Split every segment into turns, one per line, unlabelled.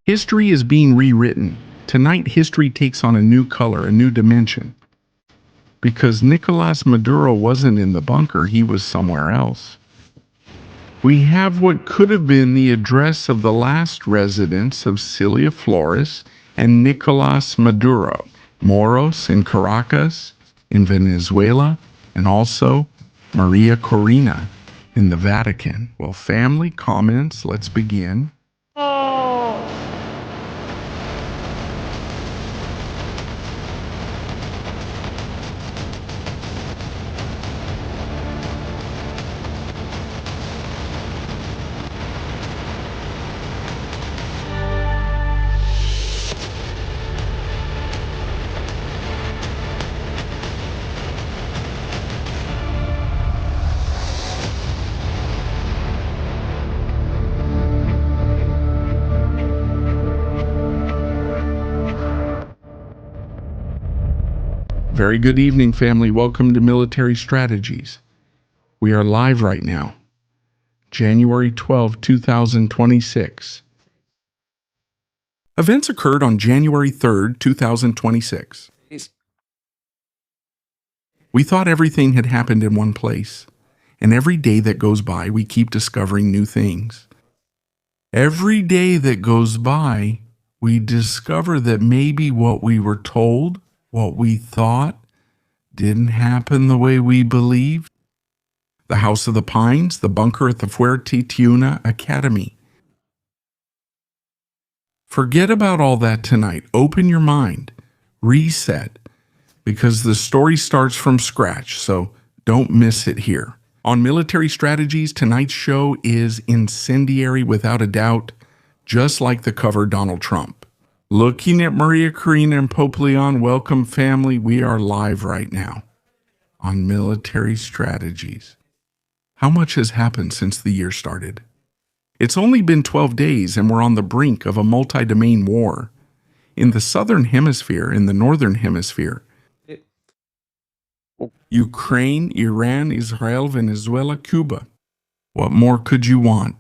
History is being rewritten. Tonight, history takes on a new color, a new dimension. Because Nicolas Maduro wasn't in the bunker, he was somewhere else. We have what could have been the address of the last residence of Celia Flores and Nicolas Maduro, Moros in Caracas, in Venezuela, and also Maria Corina in the Vatican. Well, family comments, let's begin. Very good evening, family. Welcome to Military Strategies. We are live right now, January 12, 2026. Events occurred on January 3rd, 2026. We thought everything had happened in one place, and every day that goes by, we keep discovering new things. Every day that goes by, we discover that maybe what we were told, what we thought, didn't happen the way we believed. The House of the Pines, the bunker at the Fuerte Tiuna Academy. Forget about all that tonight. Open your mind. Reset. Because the story starts from scratch, so don't miss it here. On Military Strategies, tonight's show is incendiary without a doubt, just like the cover Donald Trump. Looking at Maria Corina and Pope Leon, welcome family. We are live right now on Military Strategies. How much has happened since the year started? It's only been 12 days and we're on the brink of a multi-domain war. In the southern hemisphere, in the northern hemisphere, Ukraine, Iran, Israel, Venezuela, Cuba. What more could you want?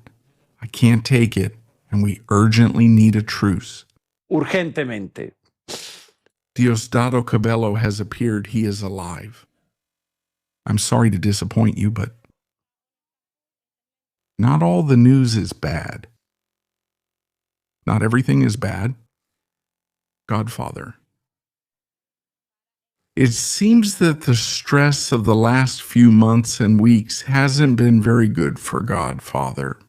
I can't take it, and we urgently need a truce.
Urgentemente.
Diosdado Cabello has appeared. He is alive. I'm sorry to disappoint you, but not all the news is bad. Not everything is bad. Godfather. It seems that the stress of the last few months and weeks hasn't been very good for Godfather.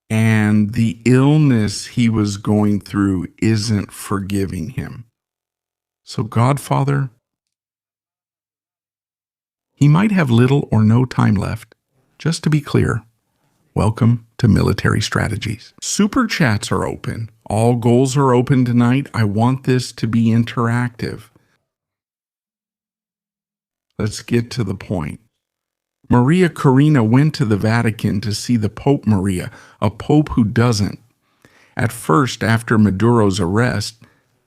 And the illness he was going through isn't forgiving him. So Godfather, he might have little or no time left. Just to be clear, welcome to Military Strategies. Super chats are open. All goals are open tonight. I want this to be interactive. Let's get to the point. Maria Corina went to the Vatican to see the Pope Maria, a pope who doesn't. At first, after Maduro's arrest,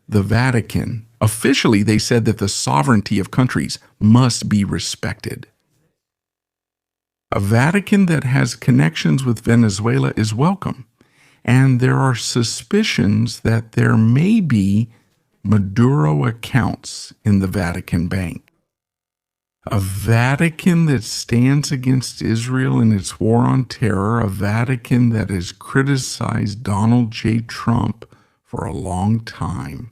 the Vatican, officially they said that the sovereignty of countries must be respected. A Vatican that has connections with Venezuela is welcome, and there are suspicions that there may be Maduro accounts in the Vatican Bank. A Vatican that stands against Israel in its war on terror, a Vatican that has criticized Donald J. Trump for a long time.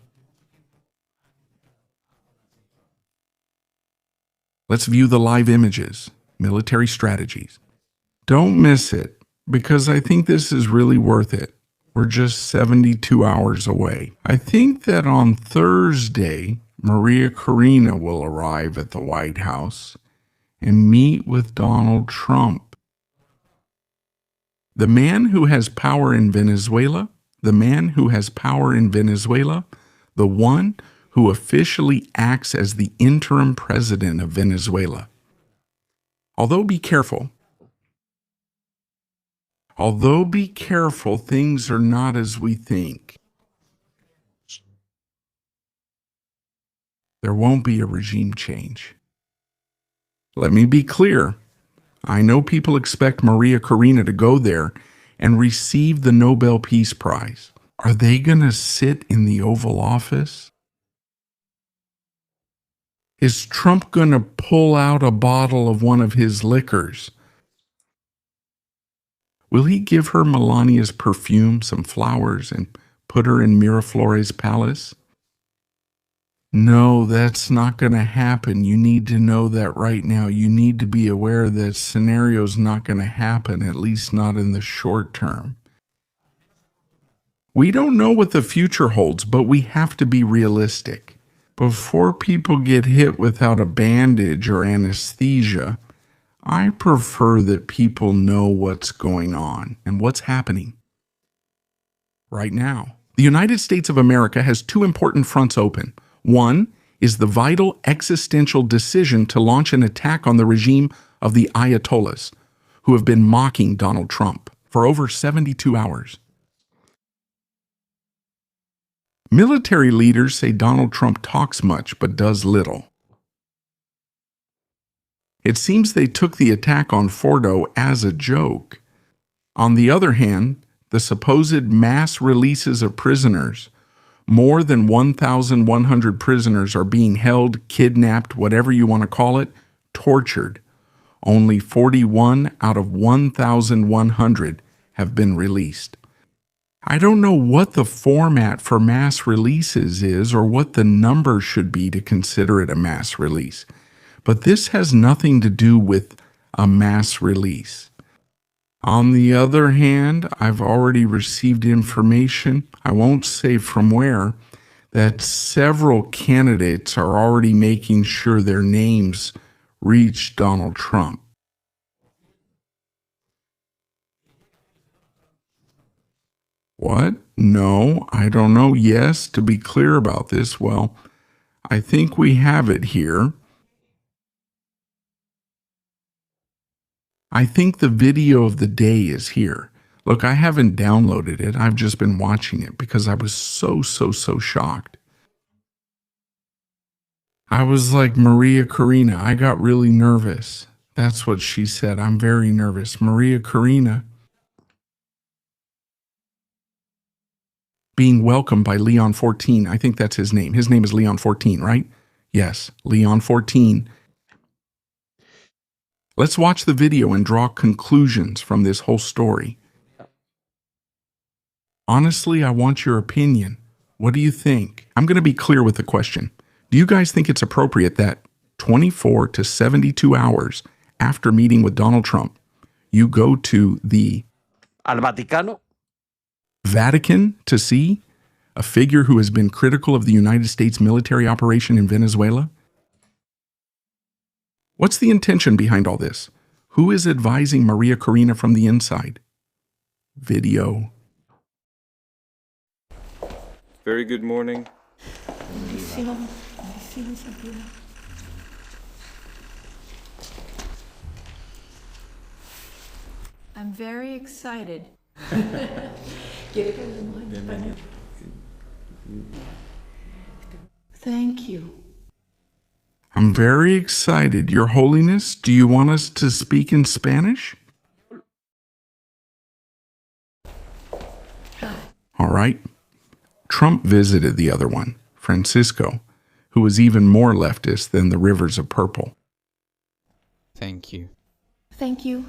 Let's view the live images, Military Strategies. Don't miss it, because I think this is really worth it. We're just 72 hours away. I think that on Thursday, Maria Corina will arrive at the White House and meet with Donald Trump. The man who has power in Venezuela, the one who officially acts as the interim president of Venezuela. Although be careful, things are not as we think. There won't be a regime change. Let me be clear. I know people expect Maria Corina to go there and receive the Nobel Peace Prize. Are they going to sit in the Oval Office? Is Trump going to pull out a bottle of one of his liquors? Will he give her Melania's perfume, some flowers, and put her in Miraflore's palace? No, that's not going to happen. You need to know that right now. You need to be aware that scenario's not going to happen, at least not in the short term. We don't know what the future holds, but we have to be realistic. Before people get hit without a bandage or anesthesia, I prefer that people know what's going on and what's happening right now. The United States of America has two important fronts open. One is the vital existential decision to launch an attack on the regime of the Ayatollahs, who have been mocking Donald Trump for over 72 hours. Military leaders say Donald Trump talks much but does little. It seems they took the attack on Fordo as a joke. On the other hand, the supposed mass releases of prisoners, more than 1,100 prisoners are being held, kidnapped, whatever you want to call it, tortured. Only 41 out of 1,100 have been released. I don't know what the format for mass releases is or what the number should be to consider it a mass release, but this has nothing to do with a mass release. On the other hand, I've already received information, I won't say from where, that several candidates are already making sure their names reach Donald Trump. What? No, I don't know. Yes, to be clear about this, well, I think we have it here. I think the video of the day is here. Look, I haven't downloaded it. I've just been watching it because I was so shocked. I was like Maria Corina. I got really nervous. That's what she said. I'm very nervous. Maria Corina being welcomed by Leon 14. I think that's his name. His name is Leon 14, right? Yes, Leon 14. Let's watch the video and draw conclusions from this whole story. Honestly, I want your opinion. What do you think? I'm going to be clear with the question. Do you guys think it's appropriate that 24 to 72 hours after meeting with Donald Trump, you go to the
Al Vaticano.
Vatican to see a figure who has been critical of the United States military operation in Venezuela? What's the intention behind all this? Who is advising Maria Corina from the inside? Video.
Very good morning.
I'm very excited. Thank you.
I'm very excited. Your Holiness, do you want us to speak in Spanish? All right. Trump visited the other one, Francisco, who was even more leftist than the Rivers of Purple.
Thank you.
Thank you.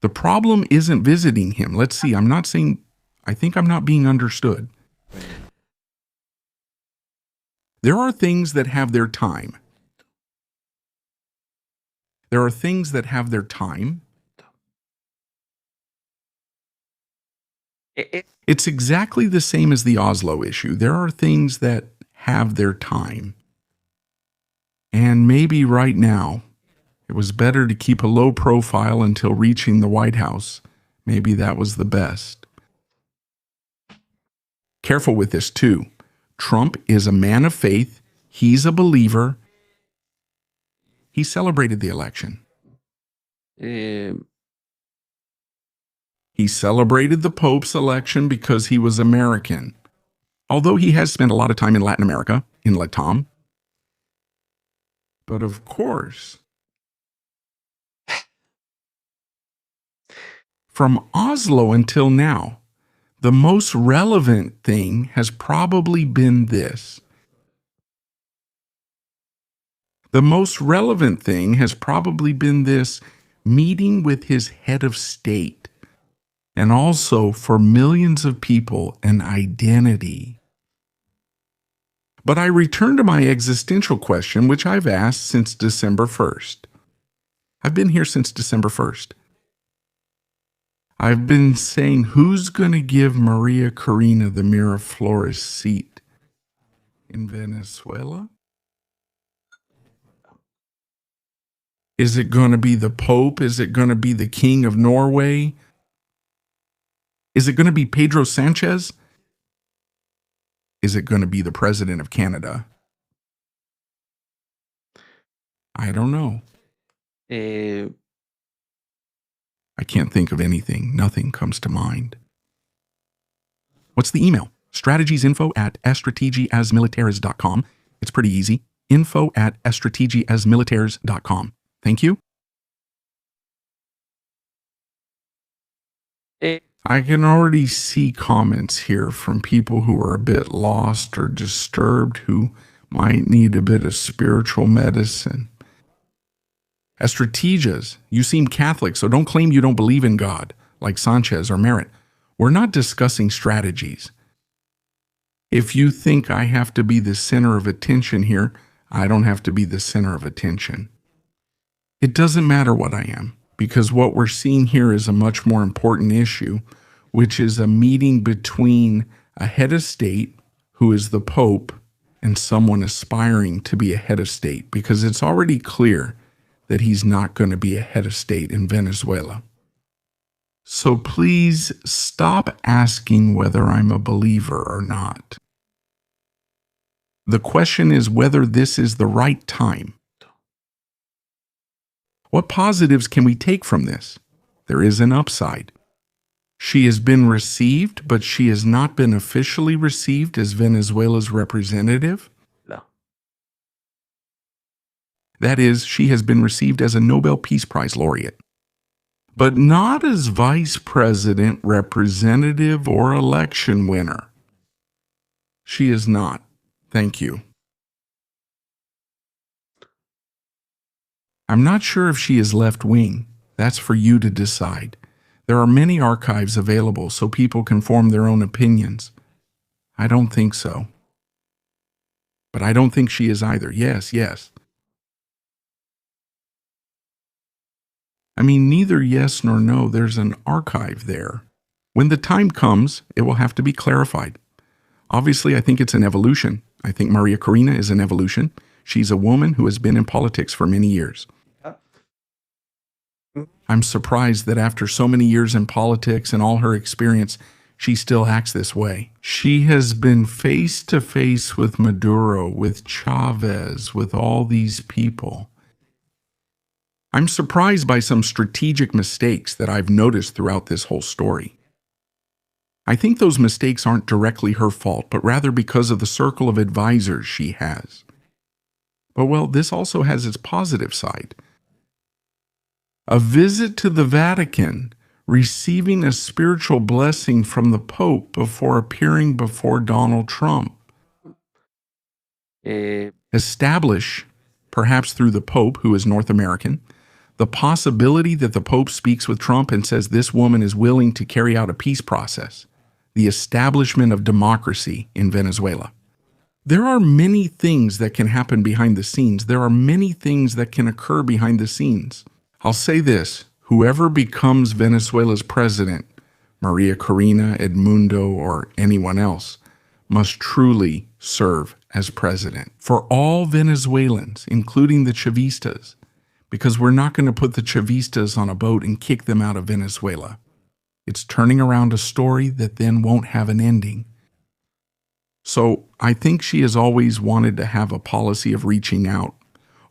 The problem isn't visiting him. Let's see, I think I'm not being understood. There are things that have their time. There are things that have their time. It's exactly the same as the Oslo issue. There are things that have their time. And maybe right now, it was better to keep a low profile until reaching the White House. Maybe that was the best. Careful with this too. Trump is a man of faith. He's a believer. He celebrated the election. He celebrated the Pope's election because he was American. Although he has spent a lot of time in Latin America, in Latam. But of course, From Oslo until now, the most relevant thing has probably been this. The most relevant thing has probably been this meeting with his head of state, and also for millions of people, an identity. But I return to my existential question, which I've asked since December 1st. I've been here since December 1st. I've been saying, who's going to give Maria Corina the Miraflores seat in Venezuela? Is it going to be the Pope? Is it going to be the King of Norway? Is it going to be Pedro Sanchez? Is it going to be the President of Canada? I don't know. I can't think of anything. Nothing comes to mind. What's the email? strategiesinfo@estrategiasmilitares.com. It's pretty easy. info@estrategiasmilitares.com. Thank you. I can already see comments here from people who are a bit lost or disturbed, who might need a bit of spiritual medicine. Estrategias, you seem Catholic, so don't claim you don't believe in God, like Sanchez or Merritt. We're not discussing strategies. If you think I have to be the center of attention here, I don't have to be the center of attention. It doesn't matter what I am, because what we're seeing here is a much more important issue, which is a meeting between a head of state, who is the Pope, and someone aspiring to be a head of state, because it's already clear that he's not going to be a head of state in Venezuela. So please stop asking whether I'm a believer or not. The question is whether this is the right time. What positives can we take from this? There is an upside. She has been received, but she has not been officially received as Venezuela's representative.
No.
That is, she has been received as a Nobel Peace Prize laureate, but not as vice president, representative, or election winner. She is not. Thank you. I'm not sure if she is left-wing. That's for you to decide. There are many archives available so people can form their own opinions. I don't think so. But I don't think she is either. Yes. I mean, neither yes nor no. There's an archive there. When the time comes, it will have to be clarified. Obviously, I think it's an evolution. I think Maria Corina is an evolution. She's a woman who has been in politics for many years. I'm surprised that after so many years in politics and all her experience, she still acts this way. She has been face to face with Maduro, with Chavez, with all these people. I'm surprised by some strategic mistakes that I've noticed throughout this whole story. I think those mistakes aren't directly her fault, but rather because of the circle of advisors she has. But well, this also has its positive side. A visit to the Vatican, receiving a spiritual blessing from the Pope before appearing before Donald Trump. Establish, perhaps through the Pope, who is North American, the possibility that the Pope speaks with Trump and says this woman is willing to carry out a peace process, the establishment of democracy in Venezuela. There are many things that can happen behind the scenes. There are many things that can occur behind the scenes. I'll say this, whoever becomes Venezuela's president, Maria Corina, Edmundo, or anyone else, must truly serve as president for all Venezuelans, including the Chavistas, because we're not going to put the Chavistas on a boat and kick them out of Venezuela. It's turning around a story that then won't have an ending. So I think she has always wanted to have a policy of reaching out,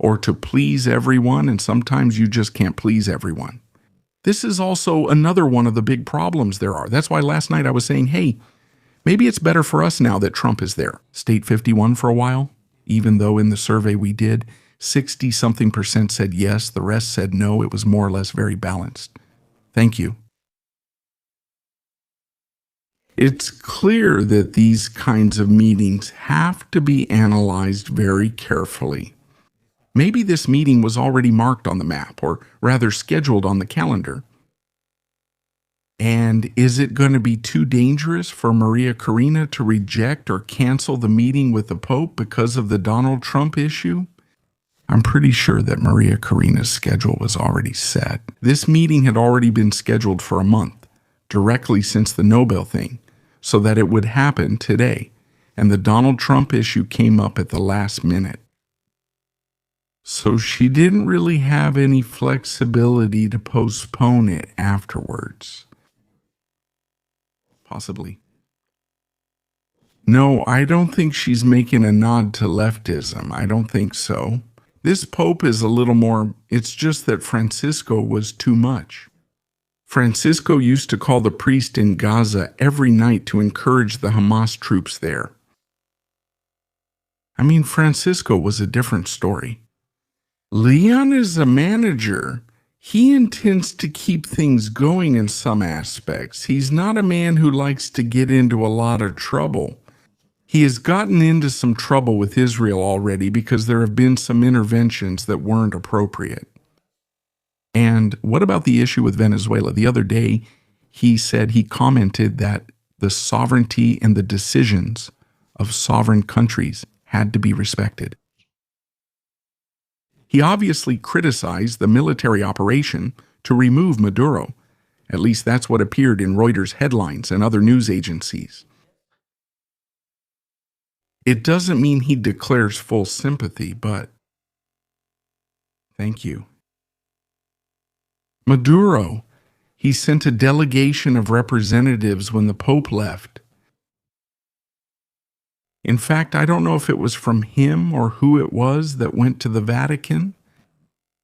or to please everyone, and sometimes you just can't please everyone. This is also another one of the big problems there are. That's why last night I was saying, hey, maybe it's better for us now that Trump is there. State 51 for a while, even though in the survey we did, 60-something% said yes, the rest said no. It was more or less very balanced. Thank you. It's clear that these kinds of meetings have to be analyzed very carefully. Maybe this meeting was already marked on the map, or rather scheduled on the calendar. And is it going to be too dangerous for Maria Corina to reject or cancel the meeting with the Pope because of the Donald Trump issue? I'm pretty sure that Maria Corina's schedule was already set. This meeting had already been scheduled for a month, directly since the Nobel thing, so that it would happen today, and the Donald Trump issue came up at the last minute. So she didn't really have any flexibility to postpone it afterwards. Possibly. No, I don't think she's making a nod to leftism. I don't think so. This Pope is a little more, it's just that Francisco was too much. Francisco used to call the priest in Gaza every night to encourage the Hamas troops there. I mean, Francisco was a different story. Leon is a manager. He intends to keep things going in some aspects. He's not a man who likes to get into a lot of trouble. He has gotten into some trouble with Israel already because there have been some interventions that weren't appropriate. And what about the issue with Venezuela? The other day, he said he commented that the sovereignty and the decisions of sovereign countries had to be respected. He obviously criticized the military operation to remove Maduro. At least that's what appeared in Reuters headlines and other news agencies. It doesn't mean he declares full sympathy, but thank you. Maduro, he sent a delegation of representatives when the Pope left. In fact, I don't know if it was from him or who it was that went to the Vatican.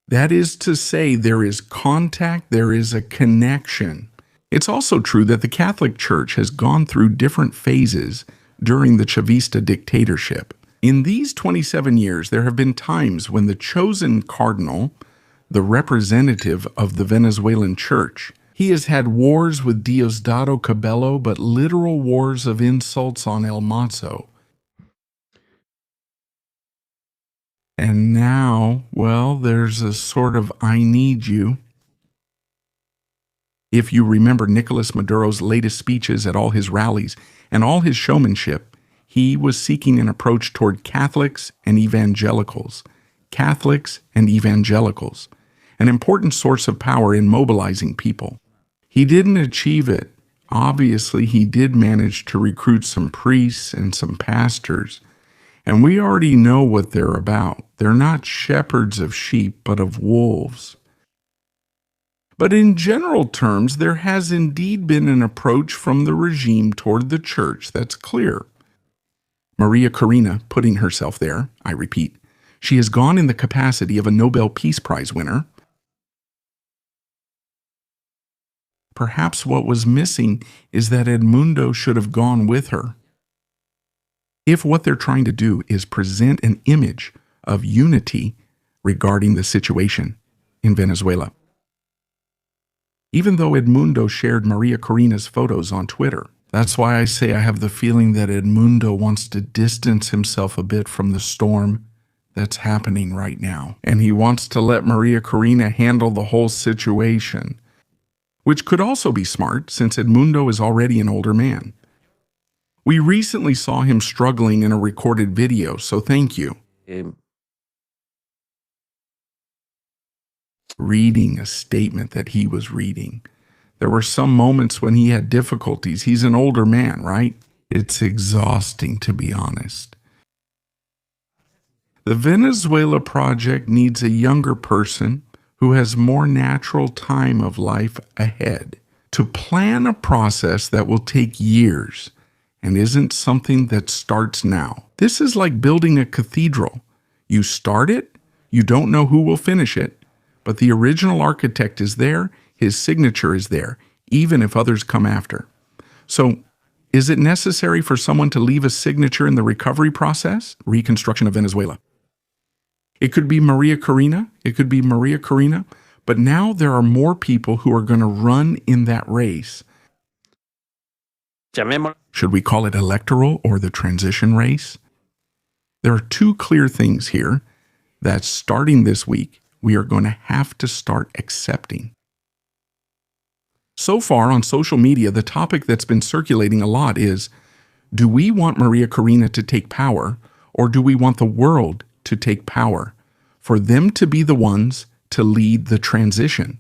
That is to say, there is contact, there is a connection. It's also true that the Catholic Church has gone through different phases during the Chavista dictatorship. In these 27 years, there have been times when the chosen cardinal, the representative of the Venezuelan Church, he has had wars with Diosdado Cabello, but literal wars of insults on El Mazo. And now, well, there's a sort of I need you. If you remember Nicolas Maduro's latest speeches at all his rallies and all his showmanship, he was seeking an approach toward Catholics and evangelicals. Catholics and evangelicals, an important source of power in mobilizing people. He didn't achieve it. Obviously, he did manage to recruit some priests and some pastors. And we already know what they're about. They're not shepherds of sheep, but of wolves. But in general terms, there has indeed been an approach from the regime toward the church that's clear. Maria Corina, putting herself there, I repeat, she has gone in the capacity of a Nobel Peace Prize winner. Perhaps what was missing is that Edmundo should have gone with her. If what they're trying to do is present an image of unity regarding the situation in Venezuela. Even though Edmundo shared Maria Corina's photos on Twitter, that's why I say I have the feeling that Edmundo wants to distance himself a bit from the storm that's happening right now. And he wants to let Maria Corina handle the whole situation, which could also be smart since Edmundo is already an older man. We recently saw him struggling in a recorded video, so thank you. Reading a statement that he was reading. There were some moments when he had difficulties. He's an older man, right? It's exhausting, to be honest. The Venezuela project needs a younger person who has more natural time of life ahead to plan a process that will take years and isn't something that starts now. This is like building a cathedral. You start it, you don't know who will finish it, but the original architect is there, his signature is there, even if others come after. So, is it necessary for someone to leave a signature in the recovery process? Reconstruction of Venezuela. It could be Maria Corina, but now there are more people who are going to run in that race.
llamémoslo.
Should we call it electoral or the transition race? There are two clear things here that starting this week, we are going to have to start accepting. So far on social media, the topic that's been circulating a lot is, do we want Maria Corina to take power, or do we want the world to take power, for them to be the ones to lead the transition?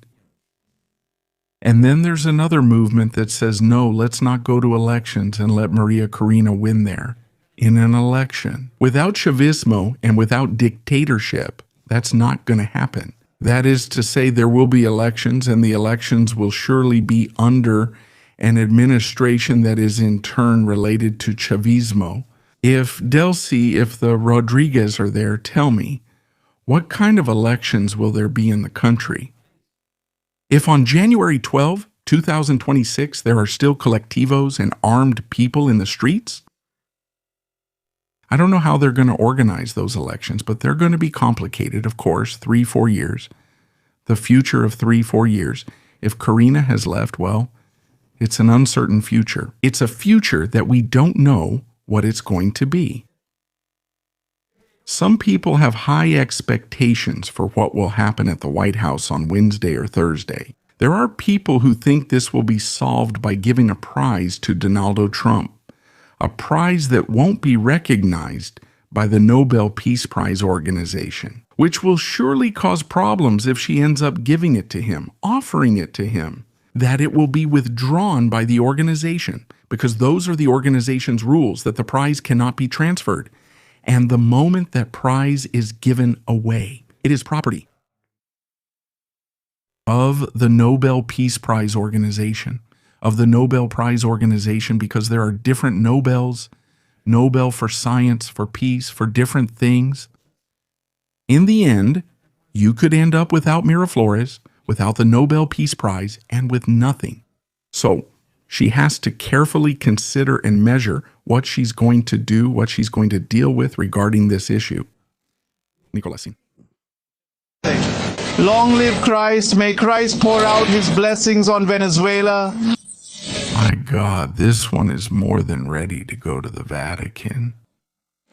And then there's another movement that says, no, let's not go to elections and let Maria Corina win there in an election. Without Chavismo and without dictatorship, that's not going to happen. That is to say, there will be elections, and the elections will surely be under an administration that is in turn related to Chavismo. If the Rodriguez are there, tell me, what kind of elections will there be in the country? If on January 12, 2026, there are still colectivos and armed people in the streets, I don't know how they're going to organize those elections, but they're going to be complicated, of course, 3-4 years. The future of 3-4 years. If Corina has left, well, it's an uncertain future. It's a future that we don't know what it's going to be. Some people have high expectations for what will happen at the White House on Wednesday or Thursday. There are people who think this will be solved by giving a prize to Donald Trump, a prize that won't be recognized by the Nobel Peace Prize organization, which will surely cause problems if she ends up giving it to him, offering it to him, that it will be withdrawn by the organization, because those are the organization's rules, that the prize cannot be transferred. And the moment that prize is given away, it is property of the Nobel Peace Prize organization, because there are different Nobels, Nobel for science, for peace, for different things. In the end, you could end up without Miraflores, without the Nobel Peace Prize, and with nothing. So she has to carefully consider and measure what she's going to do, what she's going to deal with regarding this issue. Nicolasin.
Long live Christ. May Christ pour out his blessings on Venezuela.
My God, this one is more than ready to go to the Vatican.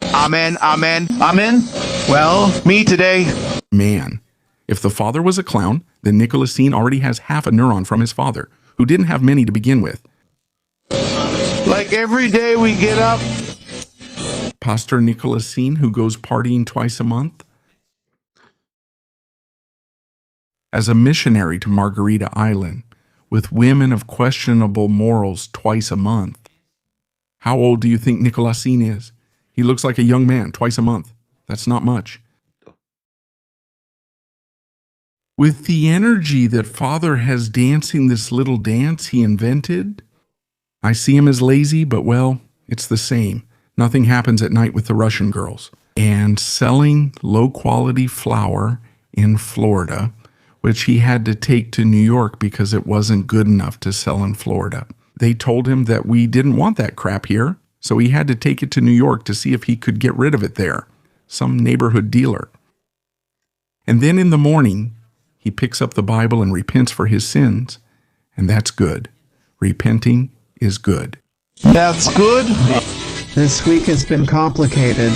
Amen, amen, amen. Well, me today.
Man, if the father was a clown, then Nicolasin already has half a neuron from his father, who didn't have many to begin with.
Like every day we get up.
Pastor Nicolasin, who goes partying twice a month. As a missionary to Margarita Island, with women of questionable morals twice a month. How old do you think Nicolasin is? He looks like a young man twice a month. That's not much. With the energy that Father has dancing this little dance he invented, I see him as lazy, but well, it's the same. Nothing happens at night with the Russian girls. And selling low-quality flour in Florida, which he had to take to New York because it wasn't good enough to sell in Florida. They told him that we didn't want that crap here, so he had to take it to New York to see if he could get rid of it there. Some neighborhood dealer. And then in the morning, he picks up the Bible and repents for his sins, and that's good. Repenting is good.
That's good.
This week has been complicated.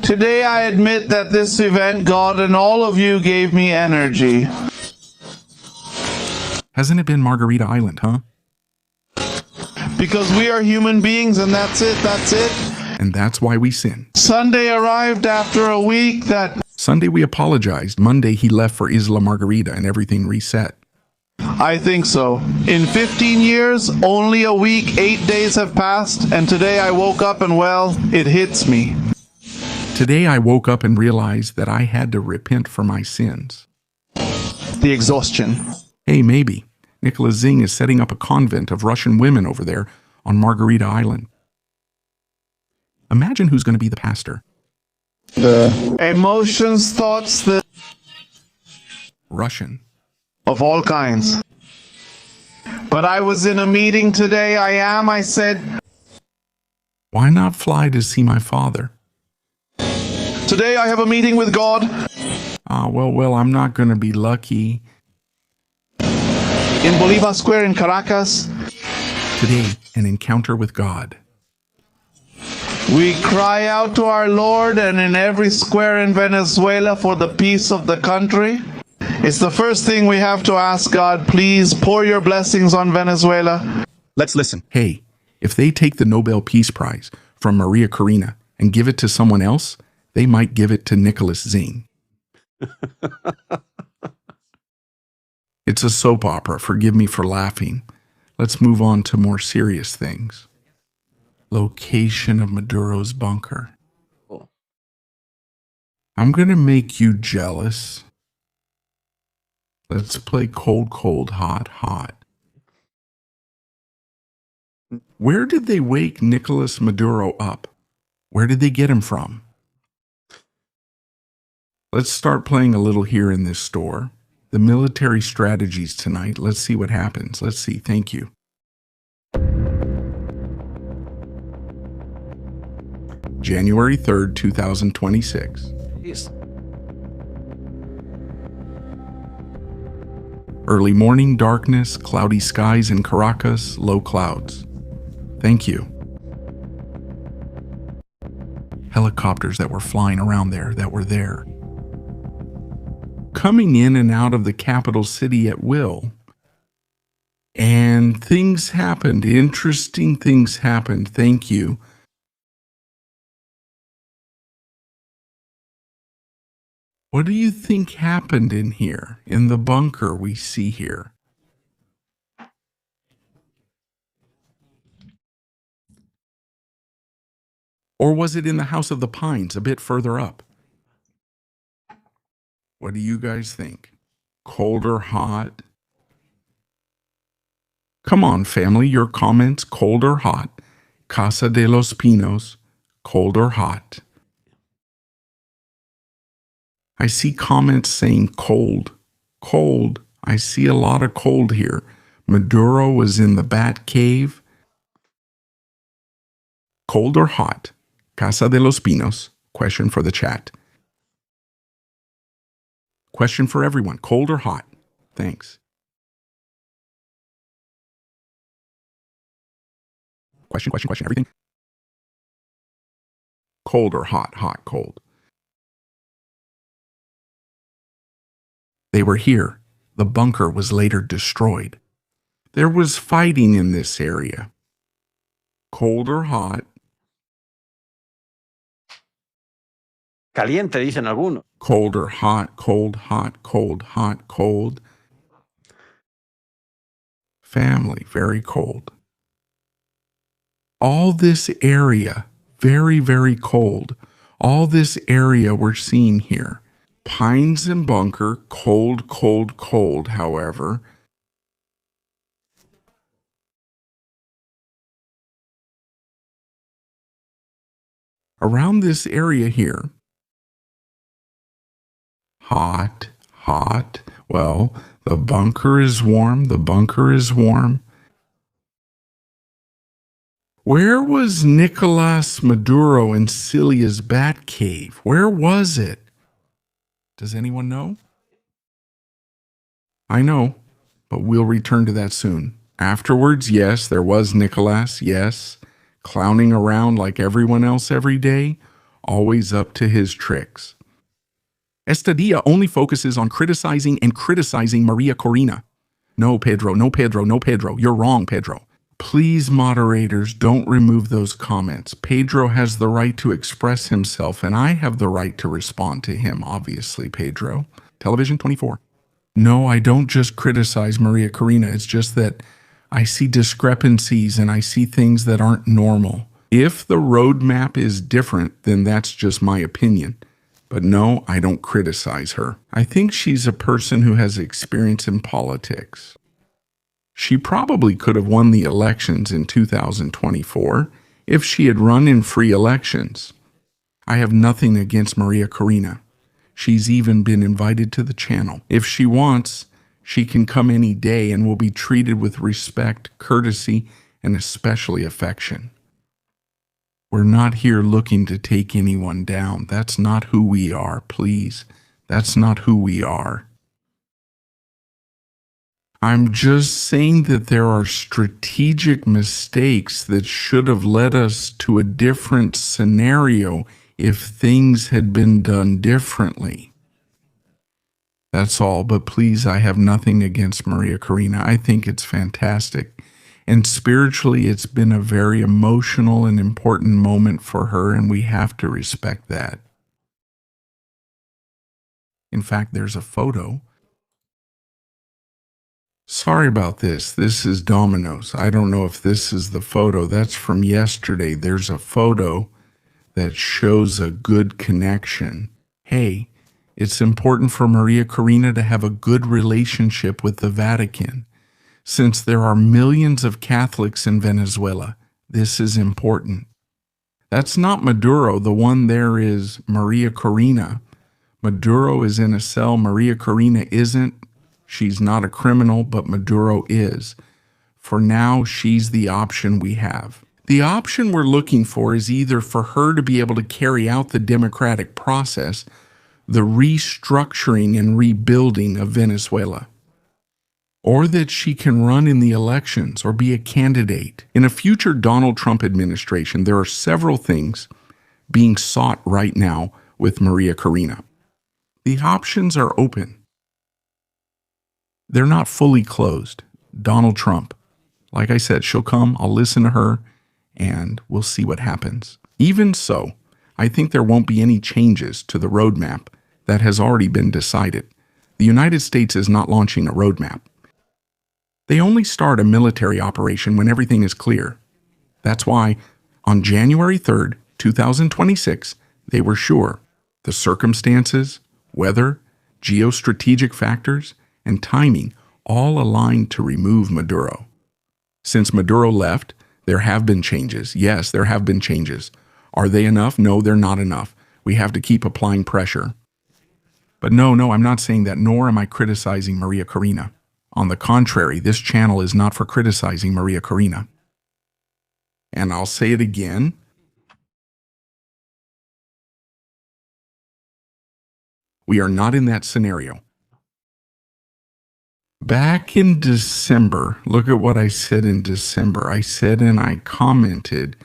Today I admit that this event, God and all of you gave me energy.
Hasn't it been Margarita Island, huh?
Because we are human beings and that's it.
And that's why we sin.
Sunday arrived after a week that...
Sunday we apologized. Monday he left for Isla Margarita and everything reset.
I think so. In 15 years, only a week, 8 days have passed, and today I woke up and well, it hits me.
Today I woke up and realized that I had to repent for my sins.
The exhaustion.
Hey, maybe. Nicholas Zing is setting up a convent of Russian women over there on Margarita Island. Imagine who's going to be the pastor.
The emotions, thoughts, the...
Russian.
Of all kinds. But I was in a meeting today, I said...
Why not fly to see my father?
Today I have a meeting with God.
Well, I'm not going to be lucky.
In Bolivar Square in Caracas.
today an encounter with God.
We cry out to our Lord and in every square in Venezuela for the peace of the country. It's the first thing we have to ask God. Please pour your blessings on Venezuela.
Let's listen.
Hey, if they take the Nobel Peace Prize from Maria Corina and give it to someone else, they might give it to Nicholas Zing. It's a soap opera. Forgive me for laughing. Let's move on to more serious things. Location of Maduro's bunker. I'm going to make you jealous. Let's play cold, cold, hot, hot. Where did they wake Nicolas Maduro up? Where did they get him from? Let's start playing a little here in this store. The military strategies tonight. Let's see what happens. Let's see. Thank you. January 3rd, 2026.
Yes.
Early morning, darkness, cloudy skies in Caracas, low clouds. Thank you. Helicopters that were flying around there, that were there. Coming in and out of the capital city at will. And things happened. Interesting things happened. Thank you. What do you think happened in here, in the bunker we see here? Or was it in the House of the Pines, a bit further up? What do you guys think? Cold or hot? Come on, family, your comments, cold or hot? Casa de los Pinos, cold or hot? I see comments saying cold, cold. I see a lot of cold here. Maduro was in the Bat Cave. Cold or hot? Casa de los Pinos. Question for the chat. Question for everyone. Cold or hot? Thanks. Question, everything. Cold or hot? Hot, cold. They were here. The bunker was later destroyed. There was fighting in this area. Cold or hot?
Caliente, dicen algunos.
Cold or hot? Cold, hot, cold, hot, cold. Family, very cold. All this area, very, very cold. All this area we're seeing here. Pines and bunker, cold, cold, cold, however. Around this area here, hot, hot. Well, the bunker is warm, the bunker is warm. Where was Nicolas Maduro in Celia's Bat Cave? Where was it? Does anyone know? I know, but we'll return to that soon. Afterwards, yes, there was Nicolas, yes, clowning around like everyone else every day, always up to his tricks. Estadilla only focuses on criticizing and criticizing Maria Corina. No, Pedro, no, Pedro, no, Pedro. You're wrong, Pedro. Please, moderators, don't remove those comments. Pedro has the right to express himself, and I have the right to respond to him, obviously, Pedro. Television 24. No, I don't just criticize Maria Corina. It's just that I see discrepancies and I see things that aren't normal. If the roadmap is different, then that's just my opinion. But no, I don't criticize her. I think she's a person who has experience in politics. She probably could have won the elections in 2024 if she had run in free elections. I have nothing against Maria Corina. She's even been invited to the channel. If she wants, she can come any day and will be treated with respect, courtesy, and especially affection. We're not here looking to take anyone down. That's not who we are, please. That's not who we are. I'm just saying that there are strategic mistakes that should have led us to a different scenario if things had been done differently. That's all, but please, I have nothing against Maria Corina. I think it's fantastic. And spiritually, it's been a very emotional and important moment for her, and we have to respect that. In fact, there's a photo. Sorry about this. This is Domino's. I don't know if this is the photo. That's from yesterday. There's a photo that shows a good connection. Hey, it's important for Maria Corina to have a good relationship with the Vatican. Since there are millions of Catholics in Venezuela, this is important. That's not Maduro. The one there is Maria Corina. Maduro is in a cell. Maria Corina isn't. She's not a criminal, but Maduro is. For now, she's the option we have. The option we're looking for is either for her to be able to carry out the democratic process, the restructuring and rebuilding of Venezuela, or that she can run in the elections or be a candidate. In a future Donald Trump administration, there are several things being sought right now with Maria Corina. The options are open. They're not fully closed. Donald Trump, like I said, she'll come, I'll listen to her, and we'll see what happens. Even so, I think there won't be any changes to the roadmap that has already been decided. The United States is not launching a roadmap. They only start a military operation when everything is clear. That's why, on January 3rd, 2026, they were sure the circumstances, weather, geostrategic factors, and timing all aligned to remove Maduro. Since Maduro left, there have been changes. Yes, there have been changes. Are they enough? No, they're not enough. We have to keep applying pressure. But no, I'm not saying that, nor am I criticizing Maria Corina. On the contrary, this channel is not for criticizing Maria Corina. And I'll say it again. We are not in that scenario. Back in December, look at what I said in December. I said and I commented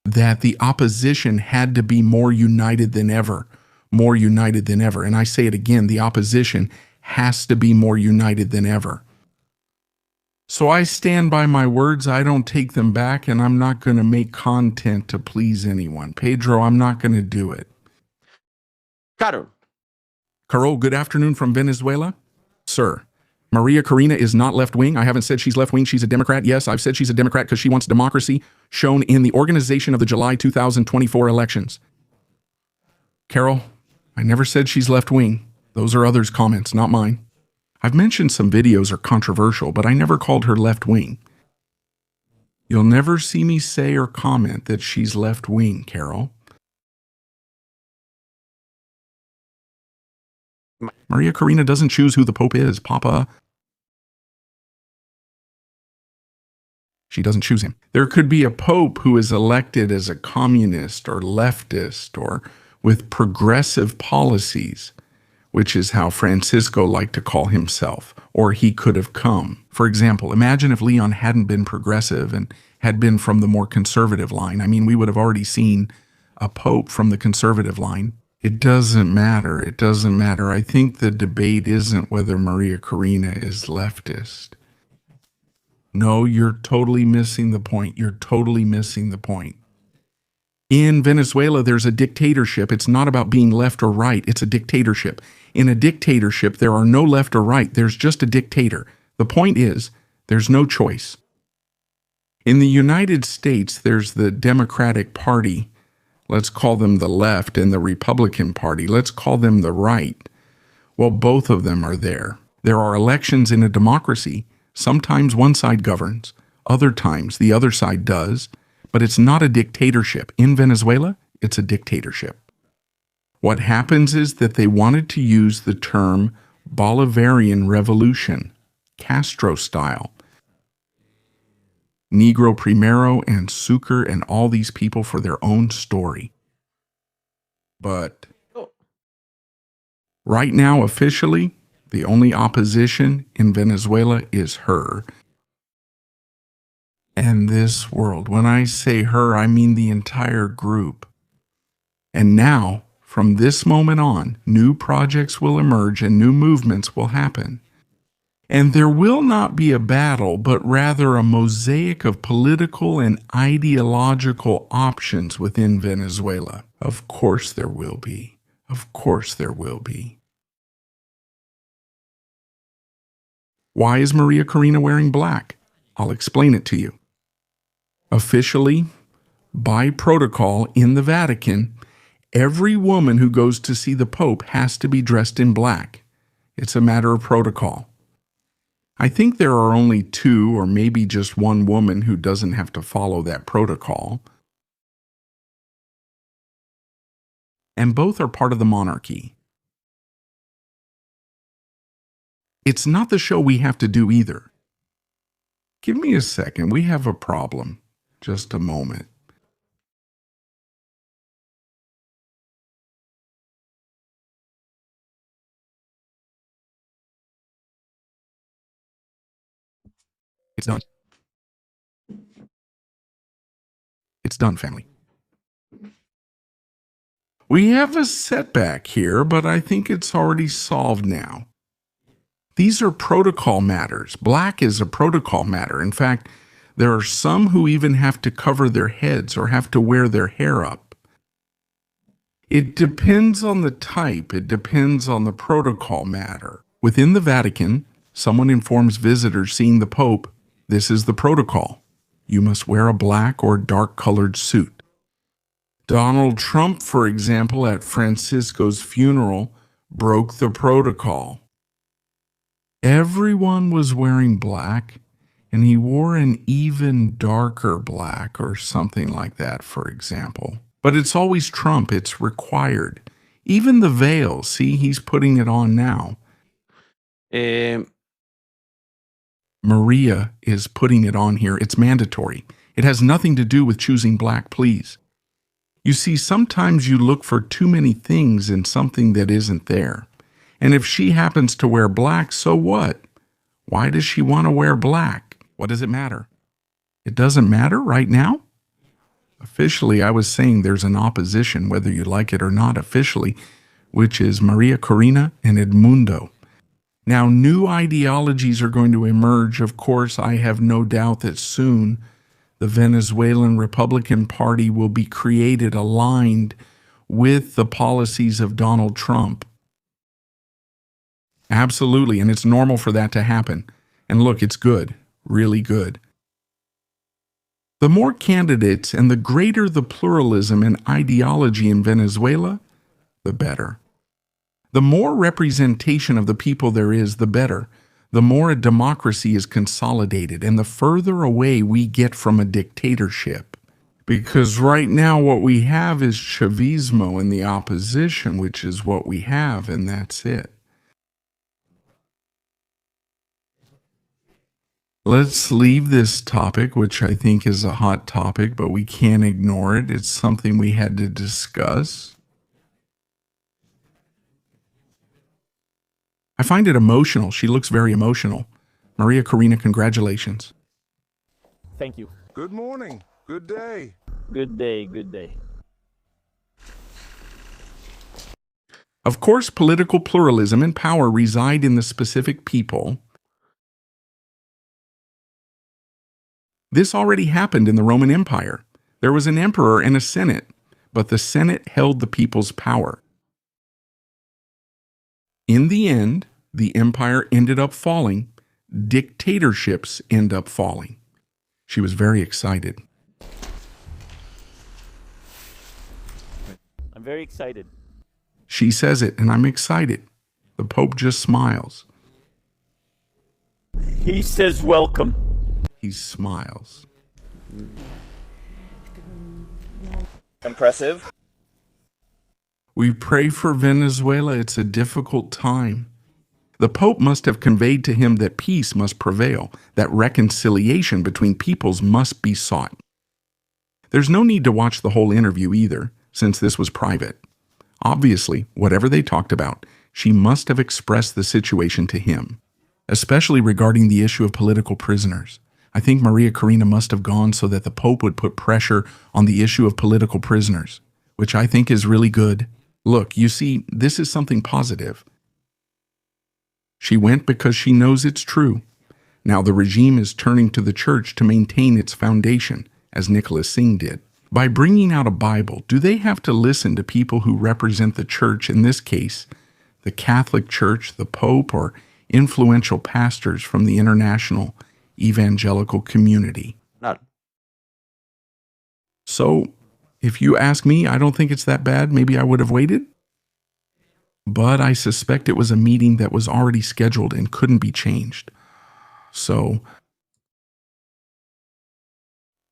that the opposition had to be more united than ever. More united than ever. And I say it again, the opposition has to be more united than ever. So I stand by my words. I don't take them back, and I'm not going to make content to please anyone. Pedro, I'm not going to do it. Carol, good afternoon from Venezuela. Sir, Maria Corina is not left-wing. I haven't said she's left-wing. She's a Democrat. Yes, I've said she's a Democrat because she wants democracy shown in the organization of the July 2024 elections. Carol, I never said she's left-wing. Those are others' comments, not mine. I've mentioned some videos are controversial, but I never called her left-wing. You'll never see me say or comment that she's left-wing, Carol. Maria Corina doesn't choose who the Pope is, Papa. She doesn't choose him. There could be a Pope who is elected as a communist or leftist or with progressive policies, which is how Francisco liked to call himself, or he could have come. For example, imagine if Leon hadn't been progressive and had been from the more conservative line. I mean, we would have already seen a Pope from the conservative line. It doesn't matter. It doesn't matter. I think the debate isn't whether Maria Corina is leftist. No, you're totally missing the point. You're totally missing the point. In Venezuela, there's a dictatorship. It's not about being left or right. It's a dictatorship. In a dictatorship, there are no left or right. There's just a dictator. The point is, there's no choice. In the United States, there's the Democratic Party. Let's call them the left, and the Republican Party. Let's call them the right. Well, both of them are there. There are elections in a democracy. Sometimes one side governs. Other times the other side does. But it's not a dictatorship. In Venezuela, it's a dictatorship. What happens is that they wanted to use the term Bolivarian Revolution, Castro style. Negro Primero and Sucre and all these people for their own story. But right now, officially, The only opposition in Venezuela is her. And this world. When I say her, I mean the entire group. And now, from this moment on, new projects will emerge and new movements will happen. And there will not be a battle, but rather a mosaic of political and ideological options within Venezuela. Of course there will be. Of course there will be. Why is Maria Corina wearing black? I'll explain it to you. Officially, by protocol in the Vatican, every woman who goes to see the Pope has to be dressed in black. It's a matter of protocol. I think there are only 2 or maybe just 1 woman who doesn't have to follow that protocol. And both are part of the monarchy. It's not the show we have to do either. Give me a second, we have a problem. Just a moment. It's done. It's done, family. We have a setback here, but I think it's already solved now. These are protocol matters. Black is a protocol matter. In fact, there are some who even have to cover their heads or have to wear their hair up. It depends on the type. It depends on the protocol matter. Within the Vatican, someone informs visitors seeing the Pope, this is the protocol. You must wear a black or dark-colored suit. Donald Trump, for example, at Francisco's funeral, broke the protocol. Everyone was wearing black, and he wore an even darker black or something like that, for example. But it's always Trump. It's required. Even the veil, see, he's putting it on now. Maria is putting it on here. It's mandatory. It has nothing to do with choosing black, please. You see, sometimes you look for too many things in something that isn't there. And if she happens to wear black, so what? Why does she want to wear black? What does it matter? It doesn't matter right now? Officially, I was saying there's an opposition, whether you like it or not officially, which is Maria Corina and Edmundo. Now, new ideologies are going to emerge. Of course, I have no doubt that soon the Venezuelan Republican Party will be created aligned with the policies of Donald Trump. Absolutely, and it's normal for that to happen. And look, it's good, really good. The more candidates and the greater the pluralism and ideology in Venezuela, the better. The more representation of the people there is, the better. The more a democracy is consolidated and the further away we get from a dictatorship. Because right now what we have is Chavismo in the opposition, which is what we have, and that's it. Let's leave this topic, which I think is a hot topic, but we can't ignore it. It's something we had to discuss. I find it emotional. She looks very emotional. Maria Corina, congratulations.
Thank you.
Good morning. Good day.
Good day, good day.
Of course, political pluralism and power reside in the specific people. This already happened in the Roman Empire. There was an emperor and a senate, but the senate held the people's power. In the end, the empire ended up falling. Dictatorships end up falling. She was very excited.
I'm very excited.
She says it, and I'm excited. The Pope just smiles.
He says welcome.
He smiles.
Impressive.
We pray for Venezuela. It's a difficult time. The Pope must have conveyed to him that peace must prevail, that reconciliation between peoples must be sought. There's no need to watch the whole interview either, since this was private. Obviously, whatever they talked about, She must have expressed the situation to him, especially regarding the issue of political prisoners. I think Maria Corina must have gone so that the Pope would put pressure on the issue of political prisoners, which I think is really good. Look, you see, this is something positive. She went because she knows it's true. Now the regime is turning to the church to maintain its foundation, as Nicholas Singh did. By bringing out a Bible, do they have to listen to people who represent the church, in this case, the Catholic Church, the Pope, or influential pastors from the international evangelical community?
Not.
So, if you ask me, I don't think it's that bad. Maybe I would have waited. But I suspect it was a meeting that was already scheduled and couldn't be changed. So,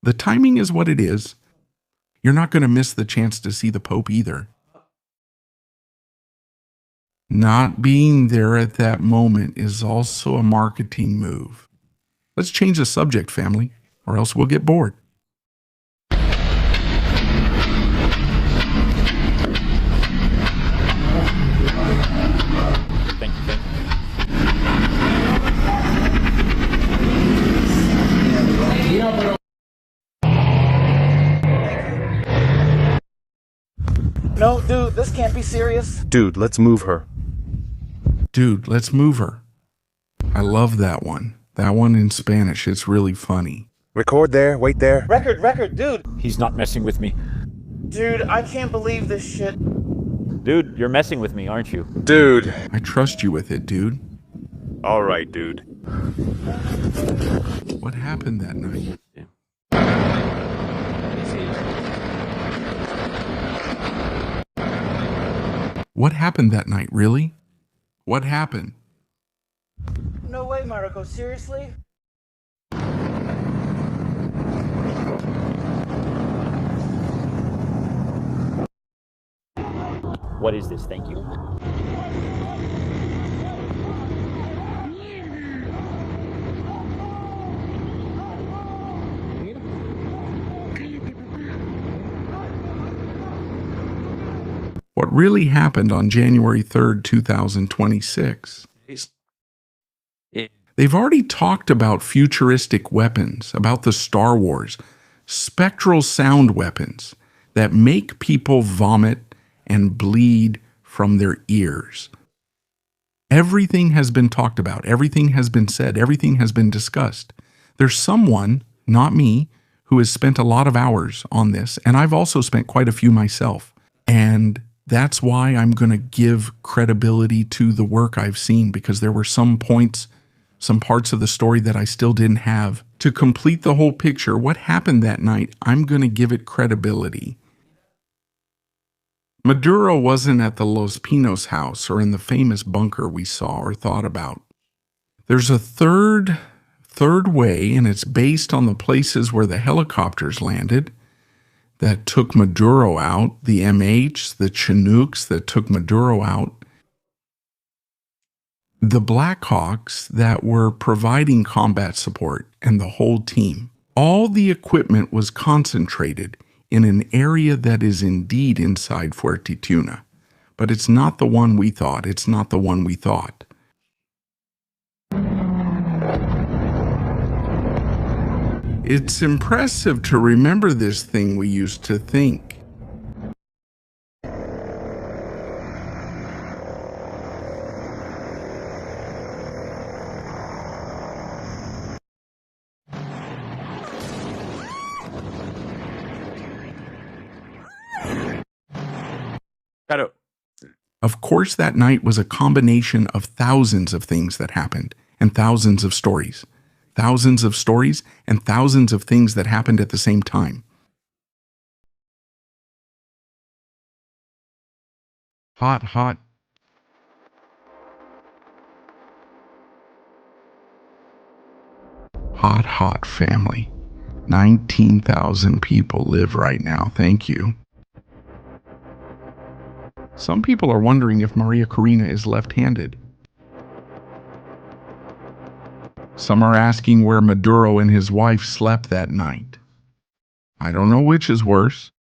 the timing is what it is. You're not going to miss the chance to see the Pope either. Not being there at that moment is also a marketing move. Let's change the subject, family, or else we'll get bored.
Thank you.
No, dude, this can't be serious.
Dude, let's move her.
Dude, let's move her. I love that one. That one in Spanish, it's really funny.
Record there, wait there.
Record, dude.
He's not messing with me.
Dude, I can't believe this shit.
Dude, you're messing with me, aren't you?
Dude.
I trust you with it, dude.
All right, dude.
What happened that night? What happened that night, really? What happened?
No way, Marco, seriously?
What is this? Thank you.
What really happened on January 3rd, 2026? They've already talked about futuristic weapons, about the Star Wars, spectral sound weapons that make people vomit and bleed from their ears. Everything has been talked about, everything has been said, everything has been discussed. There's someone, not me, who has spent a lot of hours on this, and I've also spent quite a few myself. And that's why I'm going to give credibility to the work I've seen, because there were some points, some parts of the story that I still didn't have. To complete the whole picture, what happened that night, I'm going to give it credibility. Maduro wasn't at the Los Pinos house or in the famous bunker we saw or thought about. There's a third way, and it's based on the places where the helicopters landed that took Maduro out, the MH, the Chinooks that took Maduro out, the Blackhawks that were providing combat support, and the whole team. All the equipment was concentrated in an area that is indeed inside Fuerte Tuna. But it's not the one we thought. It's not the one we thought. It's impressive to remember this thing we used to think. Of course, that night was a combination of thousands of things that happened and thousands of stories. Thousands of stories and thousands of things that happened at the same time. Hot. Hot family. 19,000 people live right now. Thank you. Some people are wondering if Maria Corina is left-handed. Some are asking where Maduro and his wife slept that night. I don't know which is worse.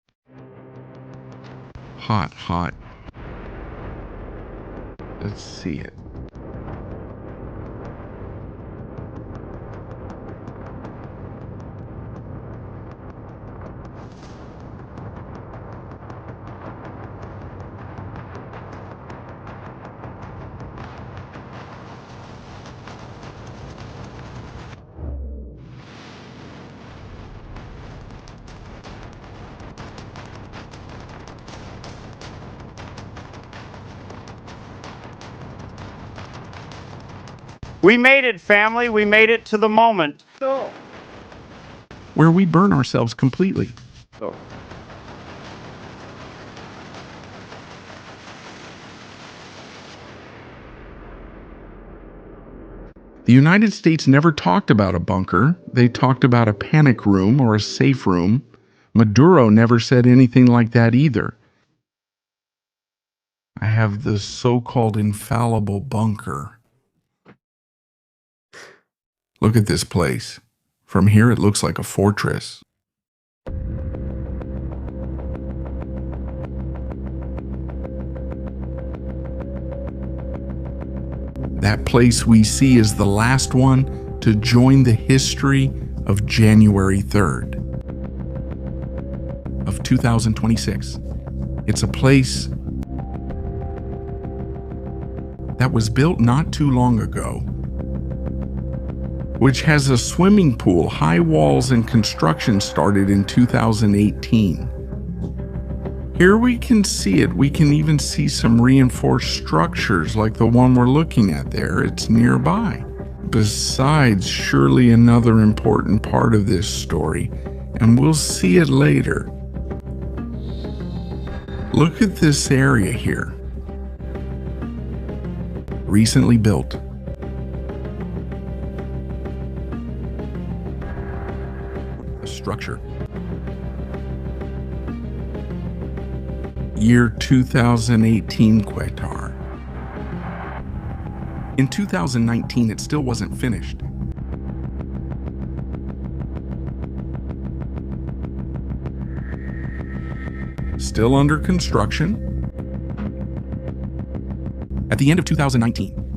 Hot. Let's see it.
We made it, family. We made it to the moment.
Where we burn ourselves completely. The United States never talked about a bunker. They talked about a panic room or a safe room. Maduro never said anything like that either. I have the so-called infallible bunker. Look at this place. From here, it looks like a fortress. That place we see is the last one to join the history of January 3rd of 2026. It's a place that was built not too long ago, which has a swimming pool, high walls, and construction started in 2018. Here we can see it. We can even see some reinforced structures like the one we're looking at there. It's nearby. Besides, surely another important part of this story, and we'll see it later. Look at this area here. Recently built. A structure. Year 2018 Quetar. In 2019, it still wasn't finished. Still under construction. At the end of 2019.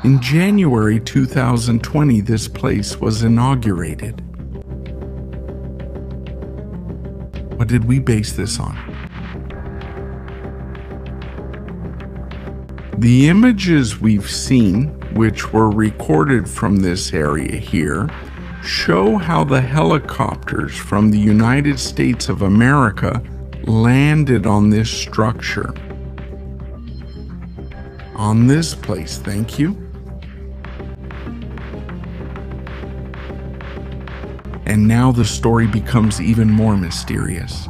In January 2020, this place was inaugurated. What did we base this on? The images we've seen, which were recorded from this area here, show how the helicopters from the United States of America landed on this structure. On this place, thank you. And now the story becomes even more mysterious.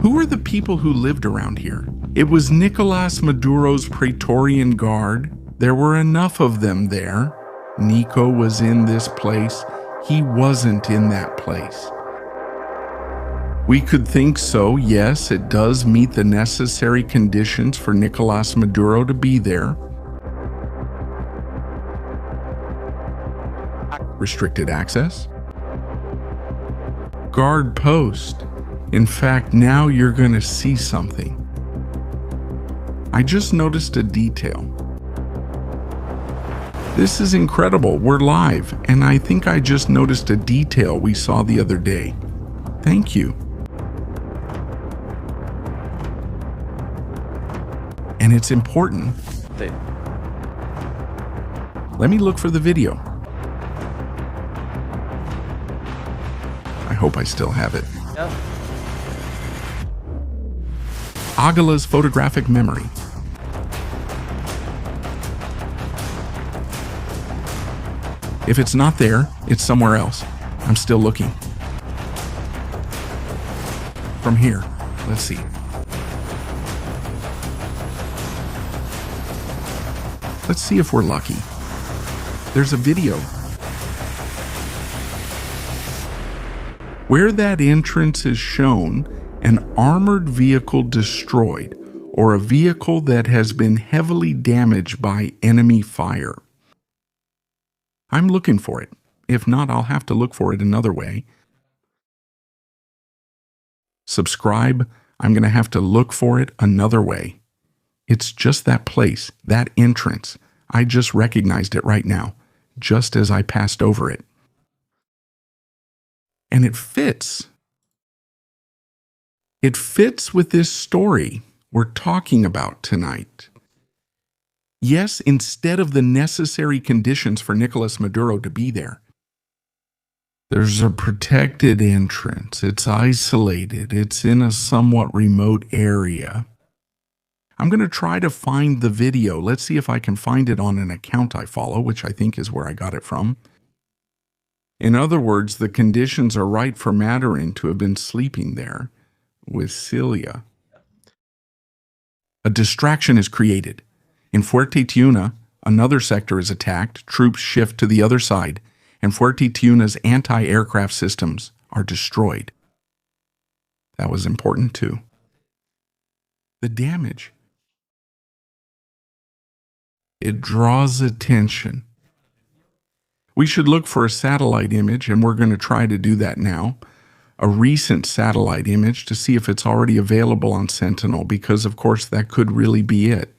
Who are the people who lived around here? It was Nicolas Maduro's Praetorian Guard. There were enough of them there. Nico was in this place. He wasn't in that place. We could think so, yes, it does meet the necessary conditions for Nicolas Maduro to be there. Restricted access. Guard post. In fact, now you're going to see something. I just noticed a detail. This is incredible. We're live, and I think I just noticed a detail we saw the other day. Thank you. And it's important. Let me look for the video. I hope I still have it.
Yeah.
Aguilar's photographic memory. If it's not there, it's somewhere else. I'm still looking. From here, let's see. Let's see if we're lucky. There's a video. Where that entrance is shown, an armored vehicle destroyed, or a vehicle that has been heavily damaged by enemy fire. I'm looking for it. If not, I'll have to look for it another way. subscribe, I'm going to have to look for it another way. It's just that place, that entrance. I just recognized it right now, just as I passed over it. And it fits. It fits with this story we're talking about tonight. Yes, instead of the necessary conditions for Nicolas Maduro to be there, there's a protected entrance. It's isolated. It's in a somewhat remote area. I'm going to try to find the video. Let's see if I can find it on an account I follow, which I think is where I got it from. In other words, the conditions are right for Madurin to have been sleeping there with Celia. A distraction is created. In Fuerte Tiuna, another sector is attacked, troops shift to the other side, and Fuerte Tiuna's anti-aircraft systems are destroyed. That was important too. The damage. It draws attention. We should look for a satellite image, and we're going to try to do that now. A recent satellite image to see if it's already available on Sentinel, because of course that could really be it.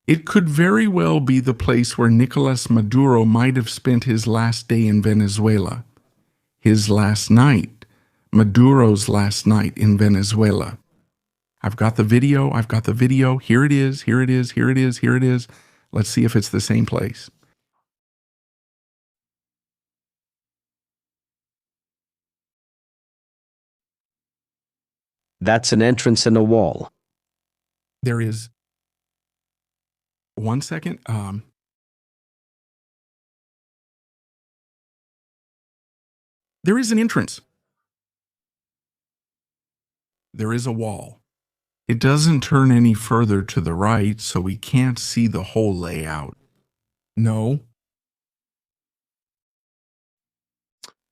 It could very well be the place where Nicolas Maduro might have spent his last day in Venezuela. His last night. Maduro's last night in Venezuela. I've got the video. Here it is. Here it is. Let's see if it's the same place.
That's an entrance in a wall.
There is. 1 second. There is an entrance. There is a wall. It doesn't turn any further to the right, so we can't see the whole layout. No.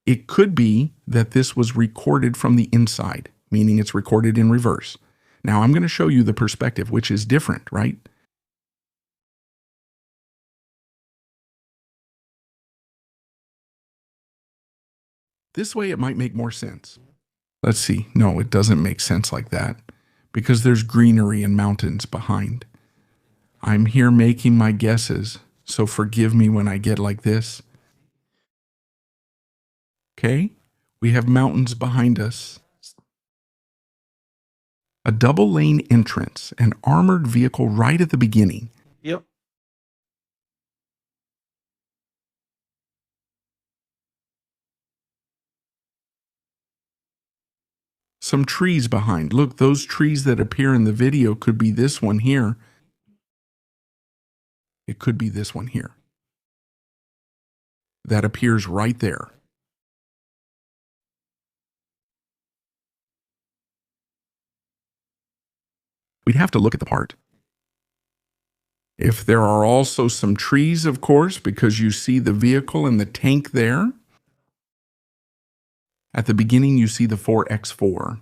It could be that this was recorded from the inside, meaning it's recorded in reverse. Now I'm going to show you the perspective, which is different, right? This way it might make more sense. Let's see. No, it doesn't make sense like that, because there's greenery and mountains behind. I'm here making my guesses, so forgive me when I get like this. Okay, we have mountains behind us. A double-lane entrance, an armored vehicle right at the beginning.
Yep.
Some trees behind. Look, those trees that appear in the video could be this one here. It could be this one here. That appears right there. We'd have to look at the part. If there are also some trees, of course, because you see the vehicle and the tank there. At the beginning, you see the 4X4.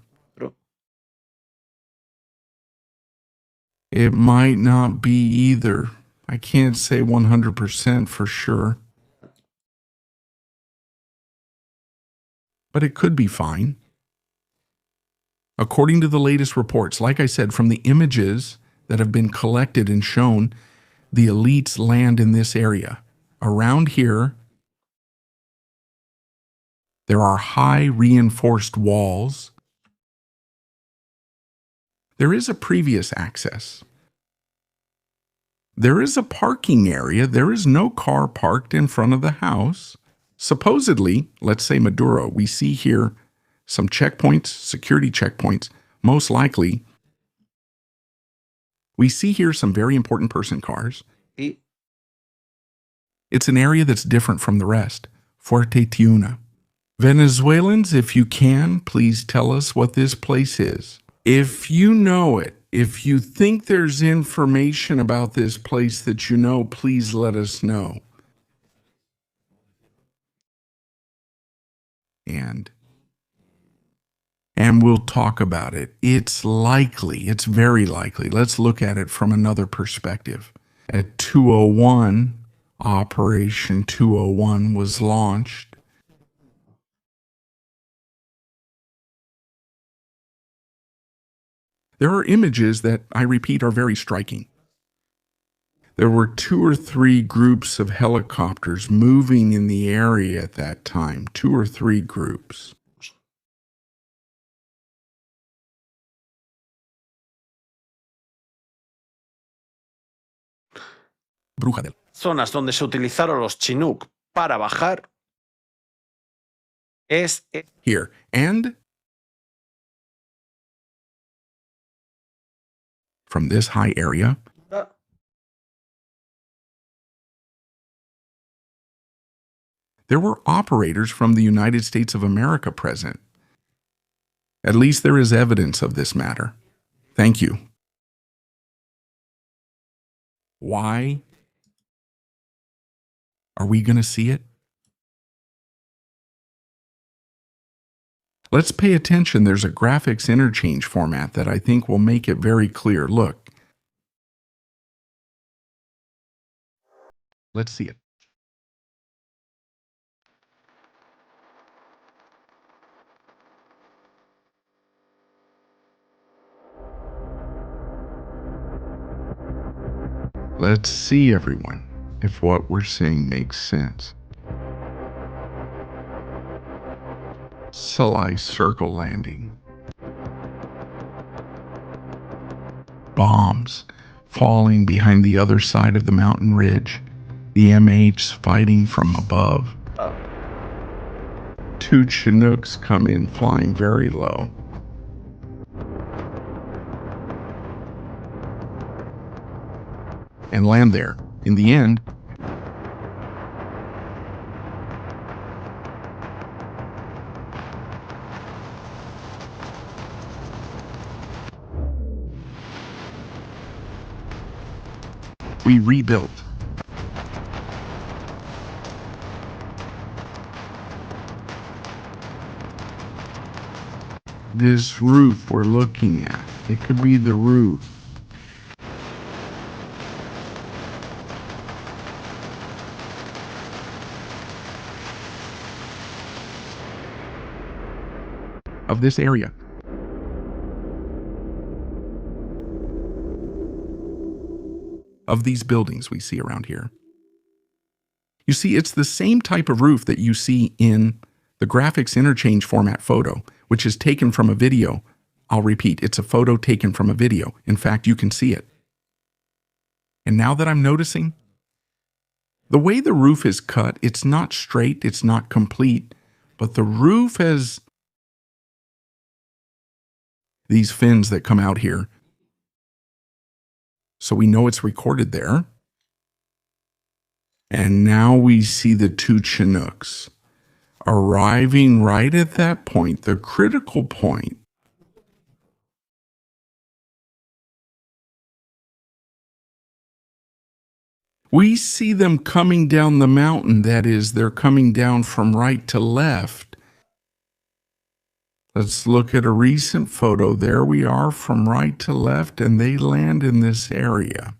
It might not be either. I can't say 100% for sure. But it could be fine. According to the latest reports, like I said, from the images that have been collected and shown, the elites land in this area. Around here, there are high reinforced walls. There is a previous access. There is a parking area. There is no car parked in front of the house. Supposedly, let's say Maduro, we see here some checkpoints, security checkpoints. Most likely, we see here some very important person cars. It's an area that's different from the rest. Fuerte Tiuna. Venezuelans, if you can, please tell us what this place is. If you know it, if you think there's information about this place that you know, please let us know. And we'll talk about it. It's likely, it's very likely. Let's look at it from another perspective. At 2:01, Operation 2:01 was launched. There are images that, I repeat, are very striking. There were 2 or 3 groups of helicopters moving in the area at that time. 2 or 3 groups. Bruja del...
Zonas donde se utilizaron los Chinook para bajar es...
Here. And from this high area, there were operators from the United States of America present. At least there is evidence of this matter. Thank you. Why are we going to see it? Let's pay attention. There's a graphics interchange format that I think will make it very clear. Look. Let's see it. Let's see, everyone, if what we're seeing makes sense. Circle landing. Bombs falling behind the other side of the mountain ridge. The MHs fighting from above. 2 Chinooks come in flying very low. And land there. In the end, we rebuilt. This roof we're looking at, it could be the roof. Of this area. Of these buildings we see around here. You see, it's the same type of roof that you see in the graphics interchange format photo, which is taken from a video. I'll repeat, it's a photo taken from a video. In fact, you can see it. And now that I'm noticing, the way the roof is cut, it's not straight, it's not complete, but the roof has these fins that come out here. So we know it's recorded there. And now we see the 2 Chinooks arriving right at that point, the critical point. We see them coming down the mountain. That is, they're coming down from right to left. Let's look at a recent photo. There we are from right to left, and they land in this area.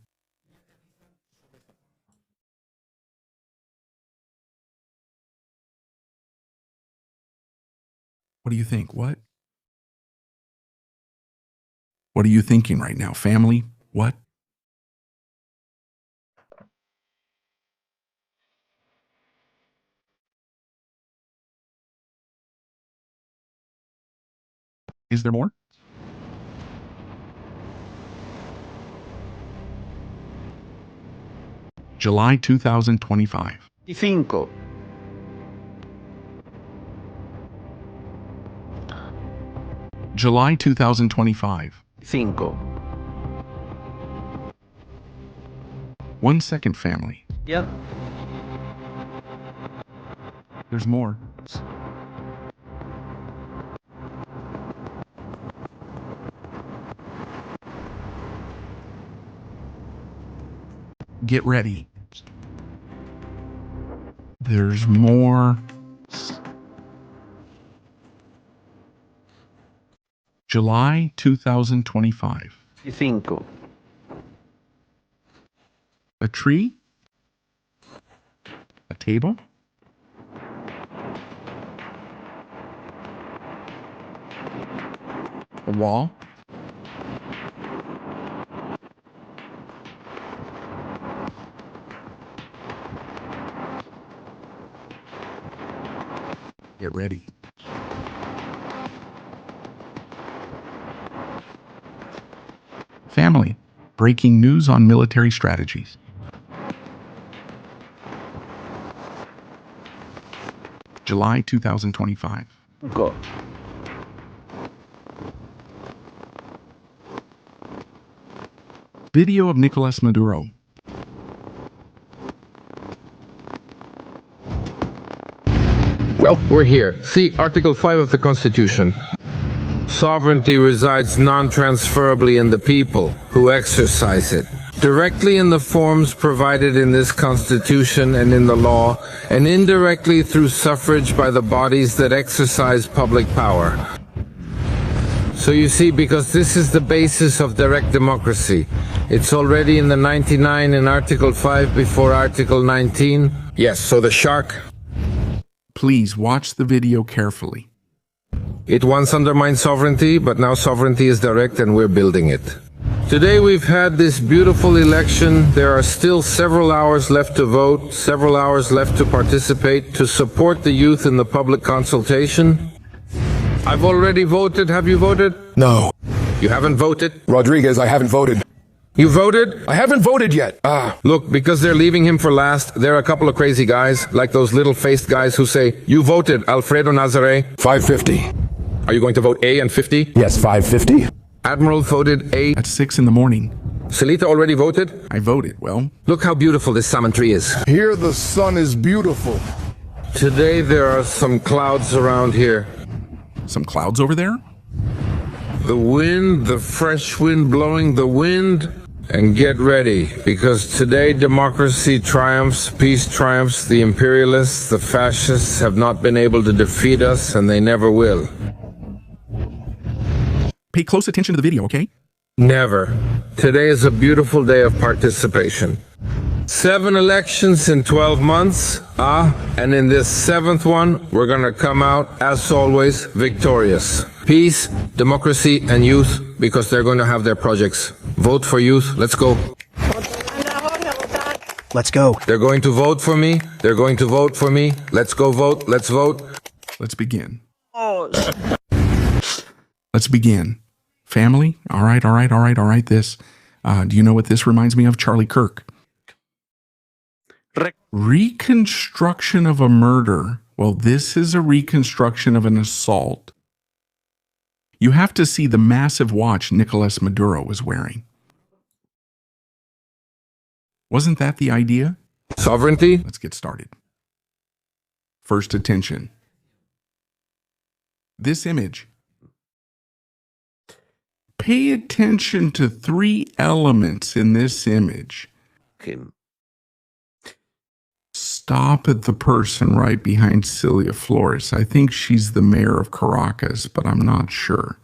What do you think? What? What are you thinking right now? Family? What? Is there more? July 2025.
5.
July 2025.
5.
1 second, family.
Yep.
There's more. Get ready. There's more. July 2025.
5.
A tree? A table? A wall? Get ready. Family. Breaking news on military strategies. July 2025.
Go.
Video of Nicolas Maduro.
Well, we're here. See Article 5 of the Constitution. Sovereignty resides non-transferably in the people who exercise it, directly in the forms provided in this Constitution and in the law, and indirectly through suffrage by the bodies that exercise public power. So you see, because this is the basis of direct democracy, it's already in the 99 in Article 5 before Article 19. Yes, so the shark...
Please watch the video carefully.
It once undermined sovereignty, but now sovereignty is direct and we're building it. Today we've had this beautiful election. There are still several hours left to vote, several hours left to participate, to support the youth in the public consultation. I've already voted. Have you voted?
No.
You haven't voted?
Rodriguez, I haven't voted.
You voted?
I haven't voted yet.
Look, because they're leaving him for last, there are a couple of crazy guys, like those little-faced guys who say, you voted, Alfredo Nazare.
550.
Are you going to vote A and 50?
Yes, 550.
Admiral voted A.
At 6 in the morning.
Selita already voted?
I voted, well.
Look how beautiful this salmon tree is.
Here the sun is beautiful.
Today there are some clouds around here.
Some clouds over there?
The wind, the fresh wind blowing the wind. And get ready, because today democracy triumphs, peace triumphs, the imperialists, the fascists have not been able to defeat us, and they never will.
Pay close attention to the video, okay?
Never. Today is a beautiful day of participation. 7 elections in 12 months, and in this 7th one, we're gonna come out, as always, victorious. Peace, democracy, and youth, because they're going to have their projects. Vote for youth. Let's go.
Let's go.
They're going to vote for me. They're going to vote for me. Let's go vote. Let's vote.
Let's begin. Let's begin. Family? All right. This. Do you know what this reminds me of? Charlie Kirk. Reconstruction of a murder. Well, this is a reconstruction of an assault. You have to see the massive watch Nicolas Maduro was wearing. Wasn't that the idea?
Sovereignty?
Let's get started. First, attention. This image. Pay attention to 3 elements in this image. Stop at the person right behind Celia Flores. I think she's the mayor of Caracas, but I'm not sure.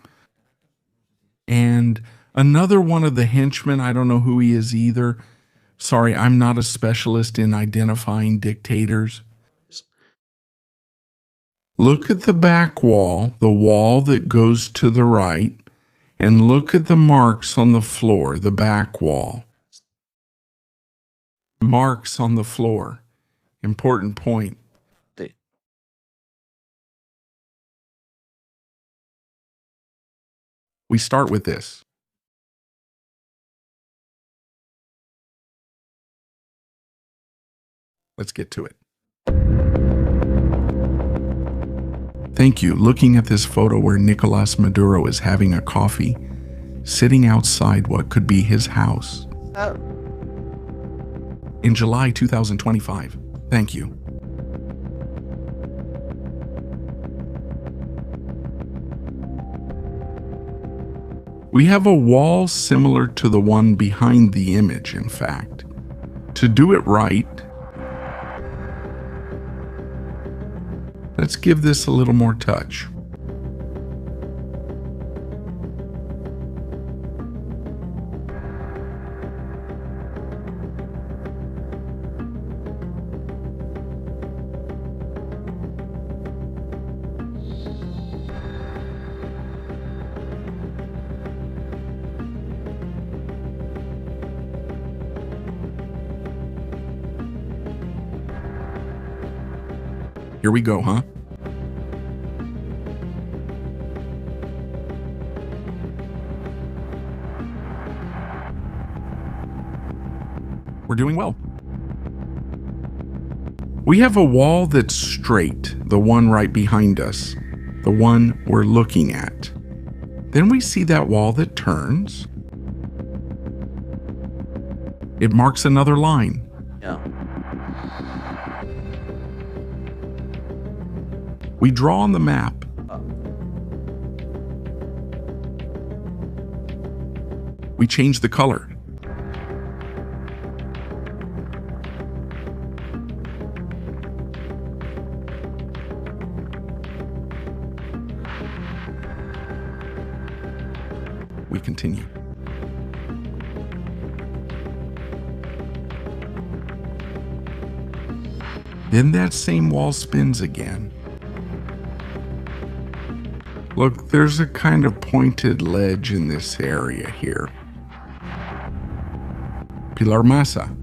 And another one of the henchmen, I don't know who he is either. Sorry, I'm not a specialist in identifying dictators. Look at the back wall, the wall that goes to the right, and look at the marks on the floor, the back wall. Marks on the floor. Important point. We start with this. Let's get to it. Thank you. Looking at this photo where Nicolas Maduro is having a coffee, sitting outside what could be his house. In July 2025. Thank you. We have a wall similar to the one behind the image, in fact. To do it right, let's give this a little more touch. Here we go, huh? doing well. We have a wall that's straight, the one right behind us, the one we're looking at. Then we see that wall that turns. It marks another line.
Yeah.
We draw on the map. We change the color. We continue. Then that same wall spins again. Look, there's a kind of pointed ledge in this area here. Pilar Masa.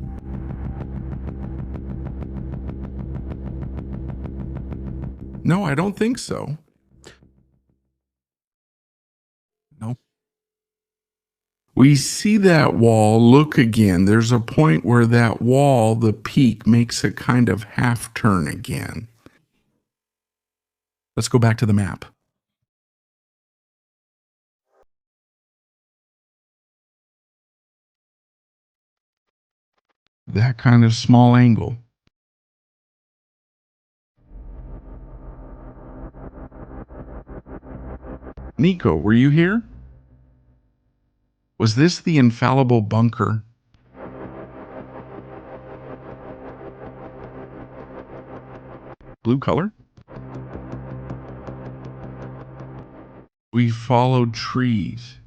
No, I don't think so. No. We see that wall. Look again. There's a point where that wall, the peak, makes a kind of half turn again. Let's go back to the map. That kind of small angle. Nico, were you here? Was this the infallible bunker? Blue color? We followed trees.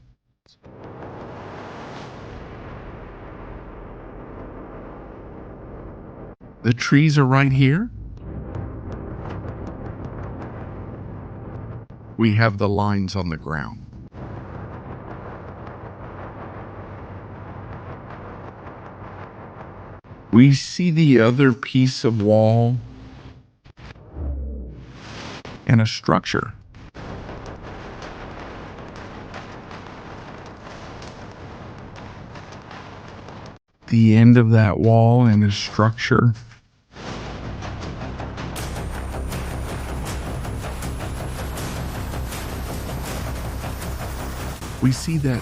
The trees are right here. We have the lines on the ground. We see the other piece of wall and a structure. The end of that wall and a structure. We see that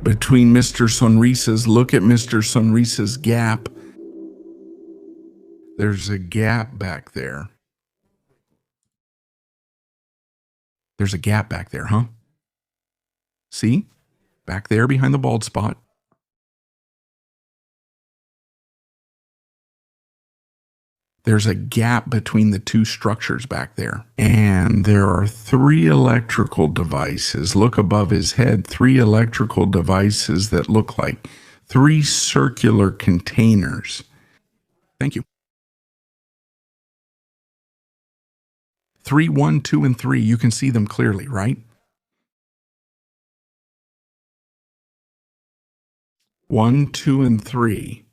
between Mr. Sonrisa's, look at Mr. Sonrisa's gap. There's a gap back there. There's a gap back there, huh? See? Back there behind the bald spot. There's a gap between the two structures back there. And there are 3 electrical devices. Look above his head. 3 electrical devices that look like 3 circular containers. Thank you. 3, 1, 2, and 3. You can see them clearly, right? 1, 2, and 3.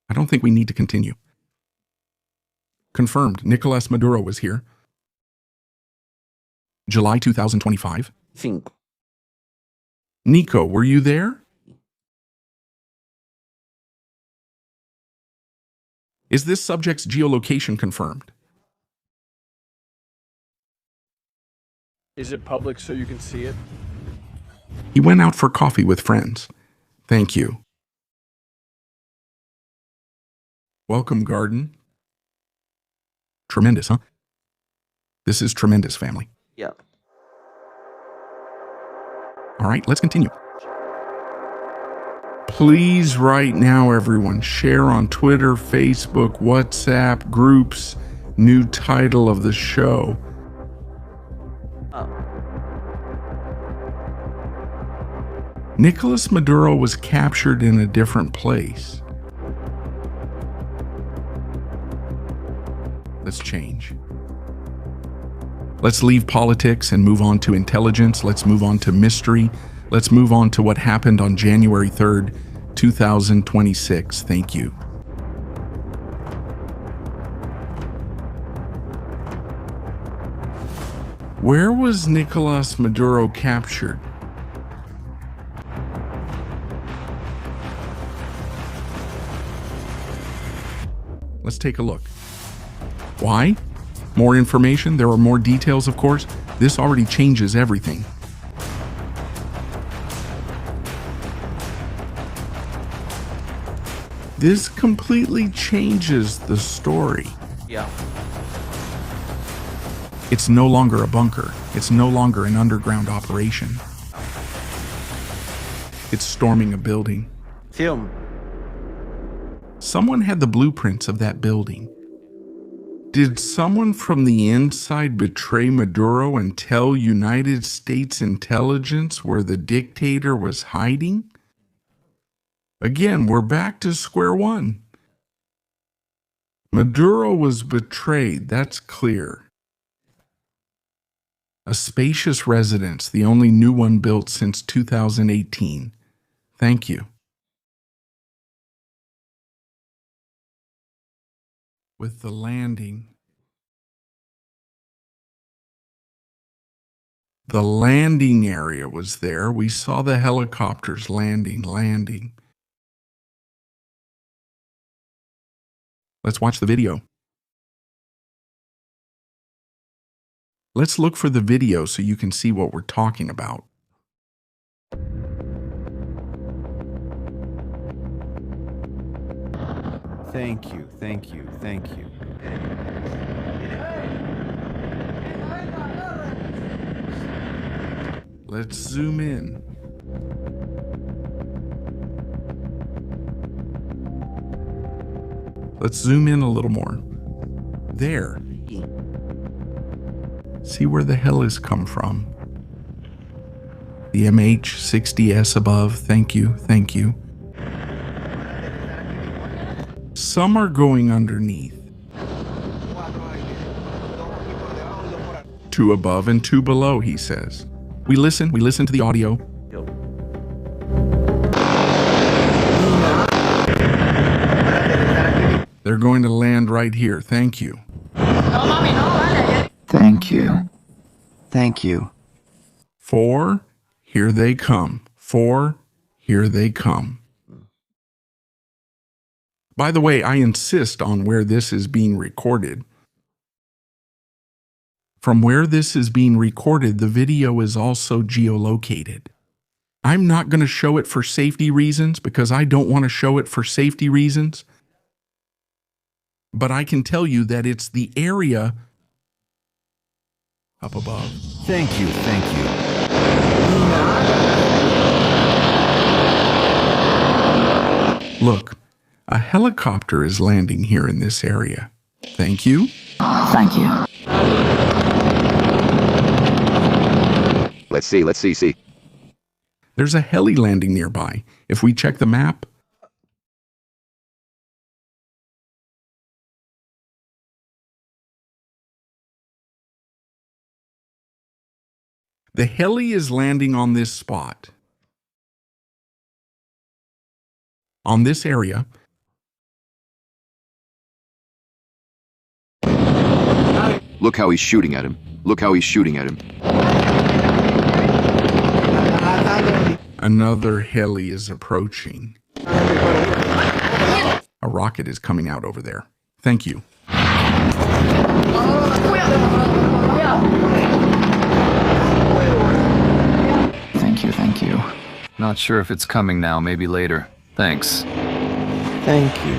I don't think we need to continue. Confirmed. Nicolas Maduro was here. July 2025.
5.
Nico, were you there? Is this subject's geolocation confirmed?
Is it public so you can see it?
He went out for coffee with friends. Thank you. Welcome, Garden. Tremendous, huh? This is tremendous, family.
Yeah.
All right, let's continue. Please, right now, everyone, share on Twitter, Facebook, WhatsApp, groups, new title of the show. Nicolas Maduro was captured in a different place. Let's change. Let's leave politics and move on to intelligence. Let's move on to mystery. Let's move on to what happened on January 3rd, 2026. Thank you. Where was Nicolas Maduro captured? Let's take a look. Why? More information? There are more details, of course. This already changes everything. This completely changes the story.
Yeah.
It's no longer a bunker. It's no longer an underground operation. It's storming a building.
Film.
Someone had the blueprints of that building. Did someone from the inside betray Maduro and tell United States intelligence where the dictator was hiding? Again, we're back to square one. Maduro was betrayed, that's clear. A spacious residence, the only new one built since 2018. Thank you. With the landing. The landing area was there. We saw the helicopters landing. Let's watch the video. Let's look for the video so you can see what we're talking about.
Thank you, thank you, thank you.
Let's zoom in. Let's zoom in a little more. There. See where the hell has come from. The MH-60S above, thank you, thank you. Some are going underneath. 2 above and 2 below, he says. We listen to the audio. They're going to land right here, thank you.
Thank you. Thank you.
4, here they come. 4, here they come. By the way, I insist on where this is being recorded. From where this is being recorded, the video is also geolocated. I'm not going to show it for safety reasons because I don't want to show it for safety reasons. But I can tell you that it's the area up above.
Thank you, thank you.
Look, a helicopter is landing here in this area. Thank you.
Thank you.
Let's see.
There's a heli landing nearby. If we check the map, the heli is landing on this spot. On this area.
Look how he's shooting at him.
Another heli is approaching. A rocket is coming out over there. Thank you.
Thank you.
Not sure if it's coming now, maybe later. Thanks.
Thank you.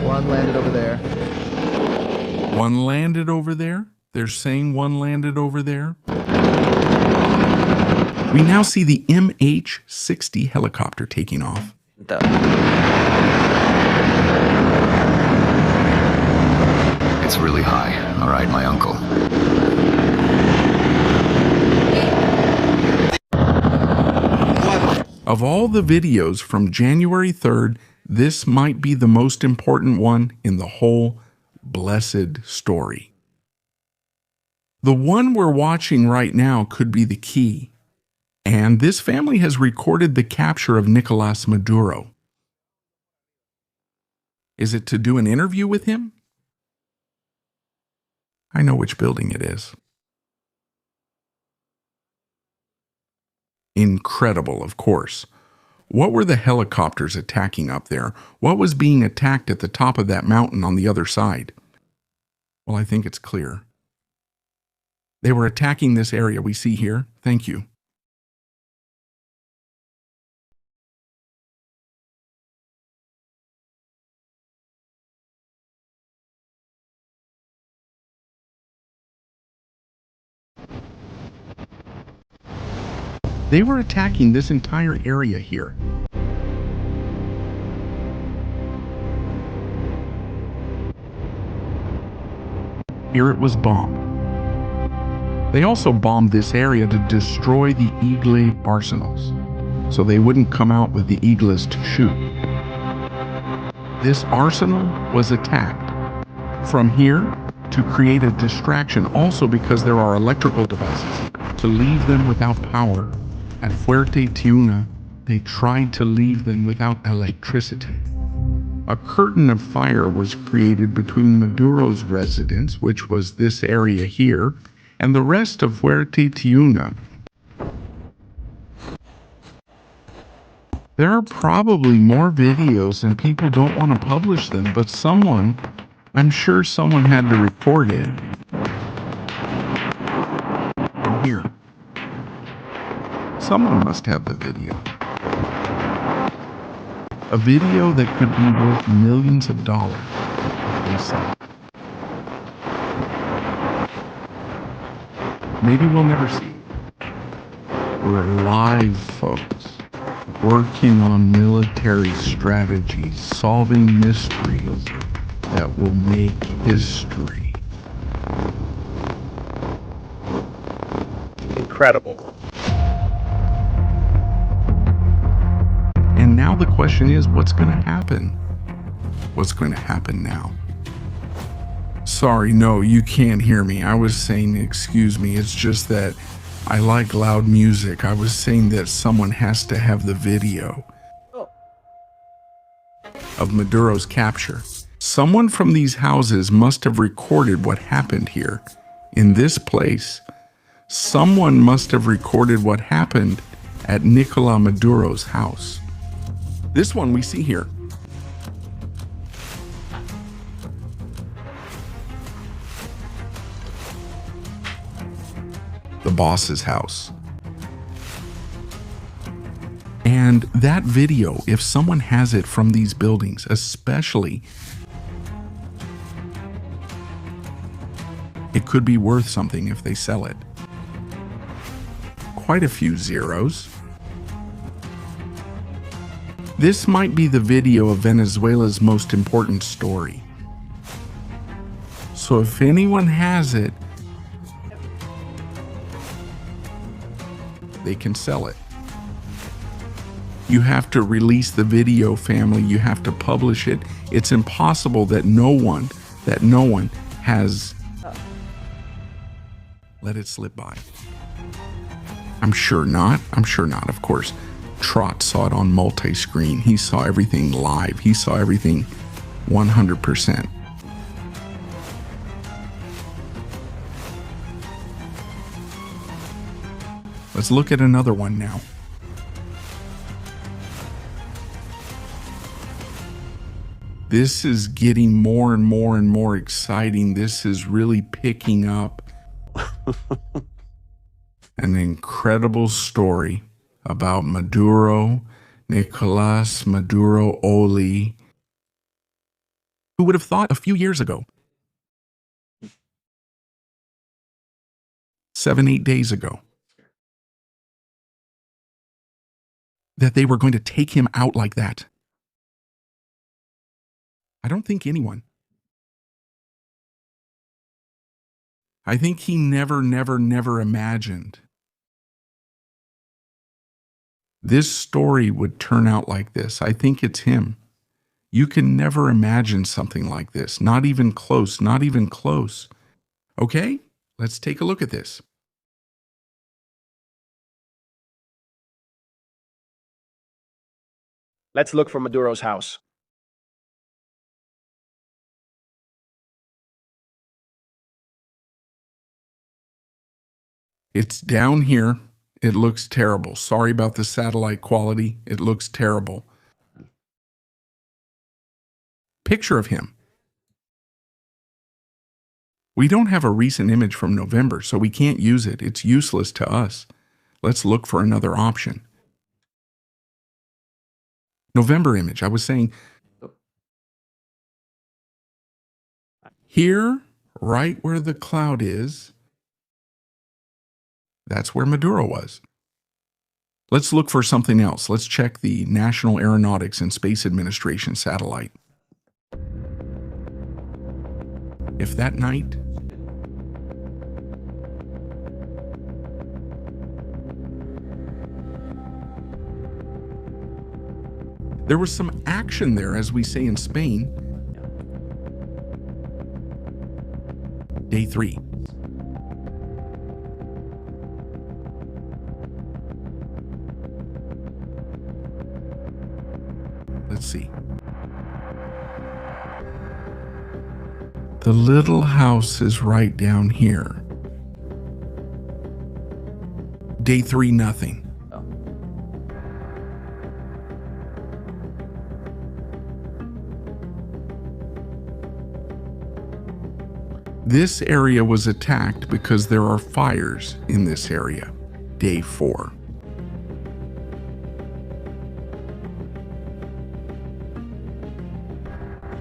One landed over there.
One landed over there? They're saying one landed over there? We now see the MH-60 helicopter taking off.
It's really high. All right, my uncle.
Of all the videos from January 3rd, this might be the most important one in the whole blessed story. The one we're watching right now could be the key. And this family has recorded the capture of Nicolas Maduro. Is it to do an interview with him? I know which building it is. Incredible, of course. What were the helicopters attacking up there? What was being attacked at the top of that mountain on the other side? Well, I think it's clear. They were attacking this area we see here. Thank you. They were attacking this entire area here. Here it was bombed. They also bombed this area to destroy the Eagle arsenals, so they wouldn't come out with the Eagles to shoot. This arsenal was attacked from here to create a distraction, also because there are electrical devices to leave them without power. At Fuerte Tiuna, they tried to leave them without electricity. A curtain of fire was created between Maduro's residence, which was this area here, and the rest of Fuerte Tiuna. There are probably more videos and people don't want to publish them, but I'm sure someone had to record it. And here. Someone must have the video. A video that could be worth millions of dollars, they say. Maybe we'll never see it. We're alive, folks. Working on military strategies, solving mysteries that will make history.
Incredible.
And now the question is, what's going to happen? What's going to happen now? Sorry, no, you can't hear me. I was saying, excuse me, it's just that I like loud music. I was saying that someone has to have the video of Maduro's capture. Someone from these houses must have recorded what happened here. In this place, someone must have recorded what happened at Nicolas Maduro's house. This one we see here. The boss's house. And that video, if someone has it from these buildings, especially, it could be worth something if they sell it. Quite a few zeros. This might be the video of Venezuela's most important story. So if anyone has it, they can sell it. You have to release the video, family. You have to publish it. It's impossible that no one has let it slip by. I'm sure not, of course. Trot saw it on multi-screen. He saw everything live. He saw everything 100%. Let's look at another one now. This is getting more and more and more exciting. This is really picking up. An incredible story about Maduro, Nicolas Maduro Oli. Who would have thought a few years ago, 7-8 days ago, that they were going to take him out like that? I don't think anyone. I think he never imagined this story would turn out like this. I think it's him. You can never imagine something like this. Not even close, not even close. Okay, let's take a look at this.
Let's look for Maduro's house.
It's down here. It looks terrible. Sorry about the satellite quality. It looks terrible. Picture of him. We don't have a recent image from November, so we can't use it. It's useless to us. Let's look for another option. November image. I was saying, here, right where the cloud is, that's where Maduro was. Let's look for something else. Let's check the National Aeronautics and Space Administration satellite. If that night, there was some action there, as we say in Spain. Day 3. Let's see. The little house is right down here. Day 3, nothing. This area was attacked because there are fires in this area. Day 4.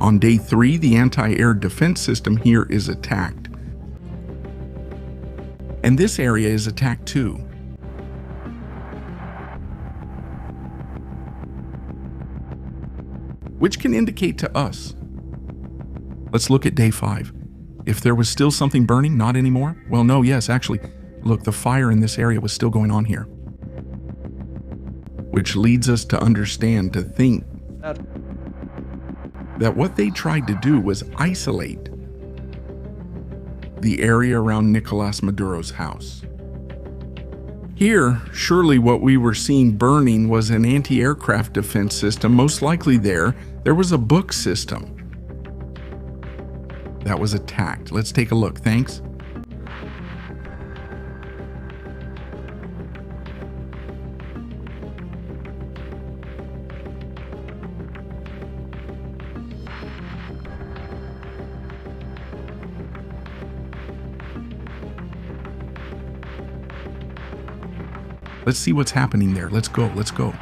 On day 3, the anti-air defense system here is attacked. And this area is attacked too. Which can indicate to us. Let's look at day 5. If there was still something burning, not anymore? Well, no, yes, actually, look, the fire in this area was still going on here. Which leads us to understand, to think, that what they tried to do was isolate the area around Nicolas Maduro's house. Here, surely what we were seeing burning was an anti-aircraft defense system. Most likely there was a book system that was attacked. Let's take a look. Thanks. Let's see what's happening there. Let's go. Let's go.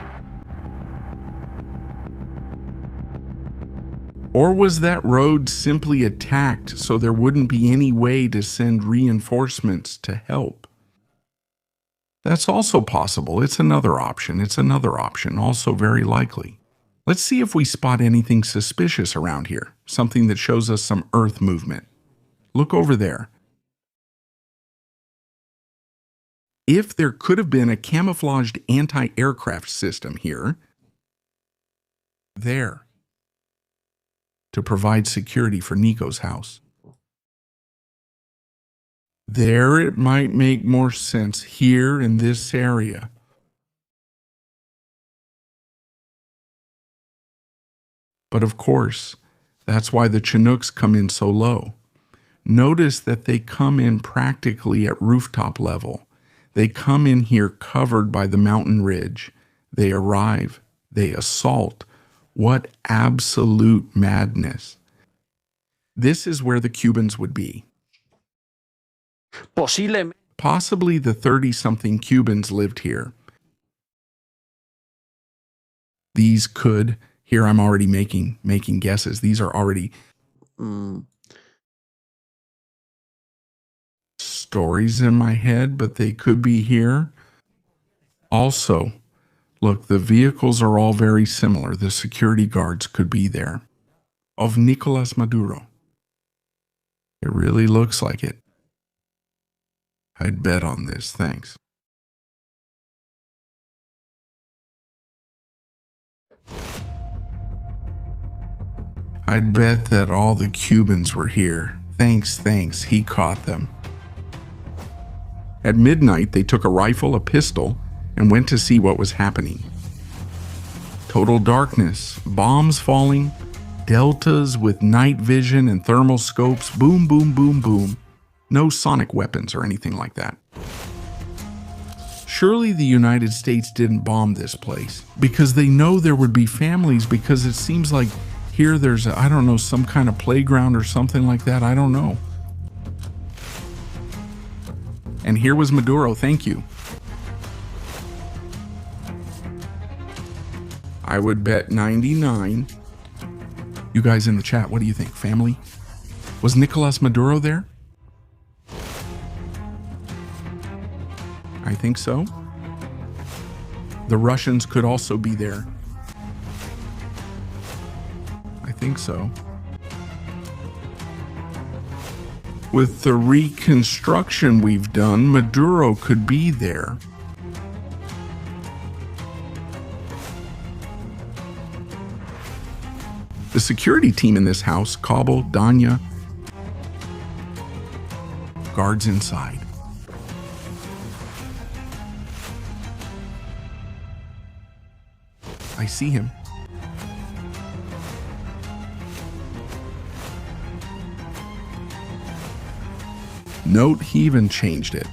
Or was that road simply attacked so there wouldn't be any way to send reinforcements to help? That's also possible. It's another option. It's another option, also very likely. Let's see if we spot anything suspicious around here, something that shows us some Earth movement. Look over there. If there could have been a camouflaged anti-aircraft system here, there, to provide security for Nico's house. There it might make more sense here in this area. But of course, that's why the Chinooks come in so low. Notice that they come in practically at rooftop level. They come in here covered by the mountain ridge. They arrive. They assault. What absolute madness. This is where the Cubans would be. Possibly the 30-something Cubans lived here. These could, here I'm already making guesses. These are already stories in my head, but they could be here. Also, look, the vehicles are all very similar. The security guards could be there. Of Nicolas Maduro. It really looks like it. I'd bet on this, thanks. I'd bet that all the Cubans were here. Thanks, he caught them. At midnight, they took a rifle, a pistol, and went to see what was happening. Total darkness, bombs falling, deltas with night vision and thermal scopes, boom, boom, boom, boom. No sonic weapons or anything like that. Surely the United States didn't bomb this place because they know there would be families, because it seems like here there's, I don't know, some kind of playground or something like that. I don't know. And here was Maduro. Thank you. I would bet 99. You guys in the chat, what do you think? Family? Was Nicolas Maduro there? I think so. The Russians could also be there. I think so. With the reconstruction we've done, Maduro could be there. The security team in this house, Cabo, Danya, guards inside. I see him. Note, he even changed it.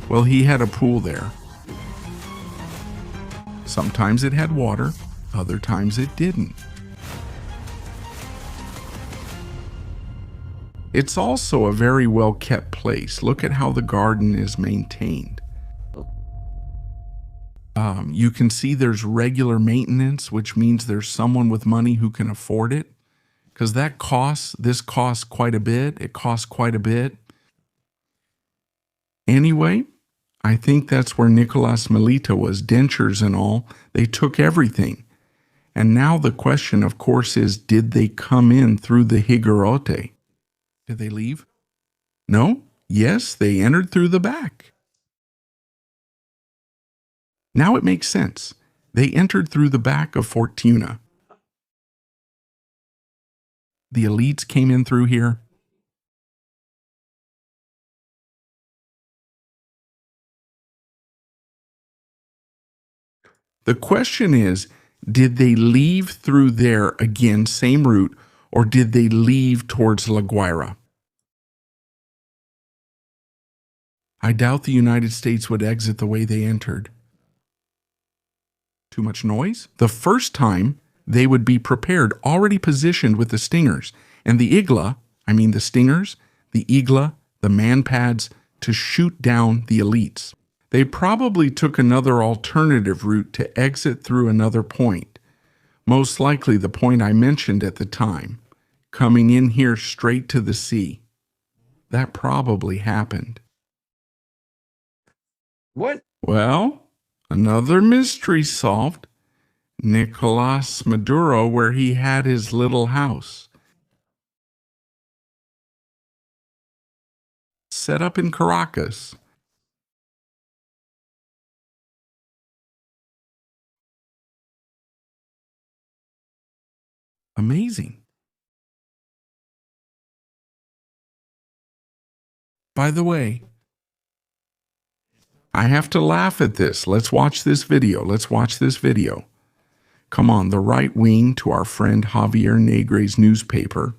Well, he had a pool there. Sometimes it had water, other times it didn't. It's also a very well kept place. Look at how the garden is maintained. You can see there's regular maintenance, which means there's someone with money who can afford it. Because this costs quite a bit. It costs quite a bit. Anyway, I think that's where Nicolas Melita was, dentures and all. They took everything. And now the question, of course, is, did they come in through the Higuerote? Did they leave? No? Yes, they entered through the back. Now it makes sense. They entered through the back of Fortuna. The elites came in through here. The question is, did they leave through there again, same route, or did they leave towards La Guaira? I doubt the United States would exit the way they entered. Too much noise? The first time, they would be prepared, already positioned with the stingers, and the stingers, the igla, the man pads, to shoot down the elites. They probably took another alternative route to exit through another point, most likely the point I mentioned at the time, coming in here straight to the sea. That probably happened.
What?
Well, another mystery solved. Nicolas Maduro, where he had his little house. Set up in Caracas. Amazing. By the way, I have to laugh at this. Let's watch this video. Come on, the right wing to our friend Javier Negre's newspaper.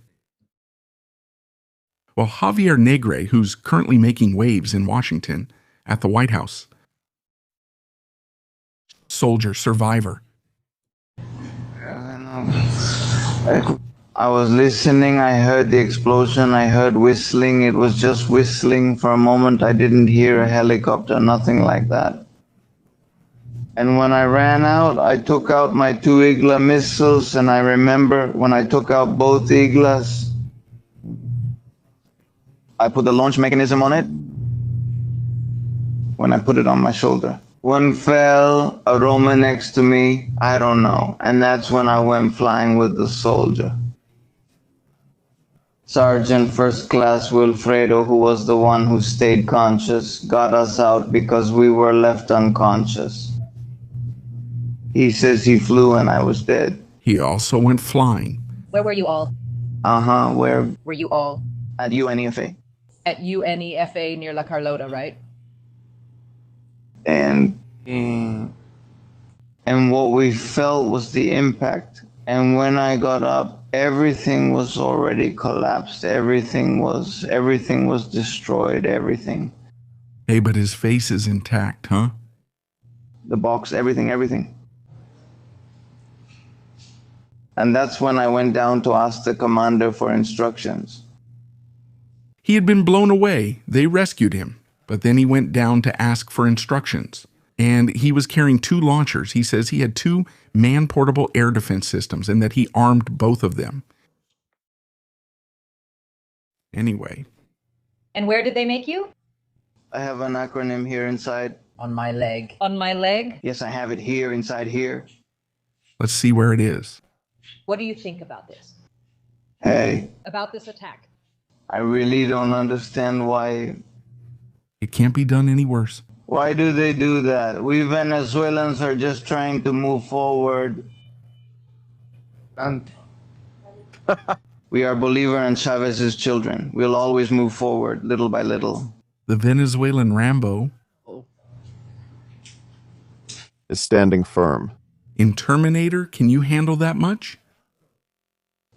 Well, Javier Negre, who's currently making waves in Washington at the White House. Soldier, survivor.
I was listening, I heard the explosion, I heard whistling. It was just whistling for a moment. I didn't hear a helicopter, nothing like that. And when I ran out, I took out my 2 Igla missiles, and I remember when I took out both Iglas, I put the launch mechanism on it when I put it on my shoulder. One fell, a Roman next to me, I don't know. And that's when I went flying with the soldier. Sergeant First Class Wilfredo, who was the one who stayed conscious, got us out because we were left unconscious. He says he flew and I was dead.
He also went flying.
Where were you all?
Where?
Were you all?
At UNEFA.
At UNEFA near La Carlota, right?
And what we felt was the impact. And when I got up, everything was already collapsed. Everything was destroyed, everything.
Hey, but his face is intact, huh?
The box, everything. And that's when I went down to ask the commander for instructions.
He had been blown away. They rescued him. But then he went down to ask for instructions. And he was carrying 2 launchers. He says he had 2 man-portable air defense systems and that he armed both of them. Anyway.
And where did they make you?
I have an acronym here inside.
On my leg. On my leg?
Yes, I have it here, inside here.
Let's see where it is.
What do you think about this?
Hey,
About this attack?
I really don't understand why.
It can't be done any worse.
Why do they do that? We Venezuelans are just trying to move forward. And we are Bolivar and Chavez's children. We'll always move forward, little by little.
The Venezuelan Rambo
is standing firm.
In Terminator, can you handle that much?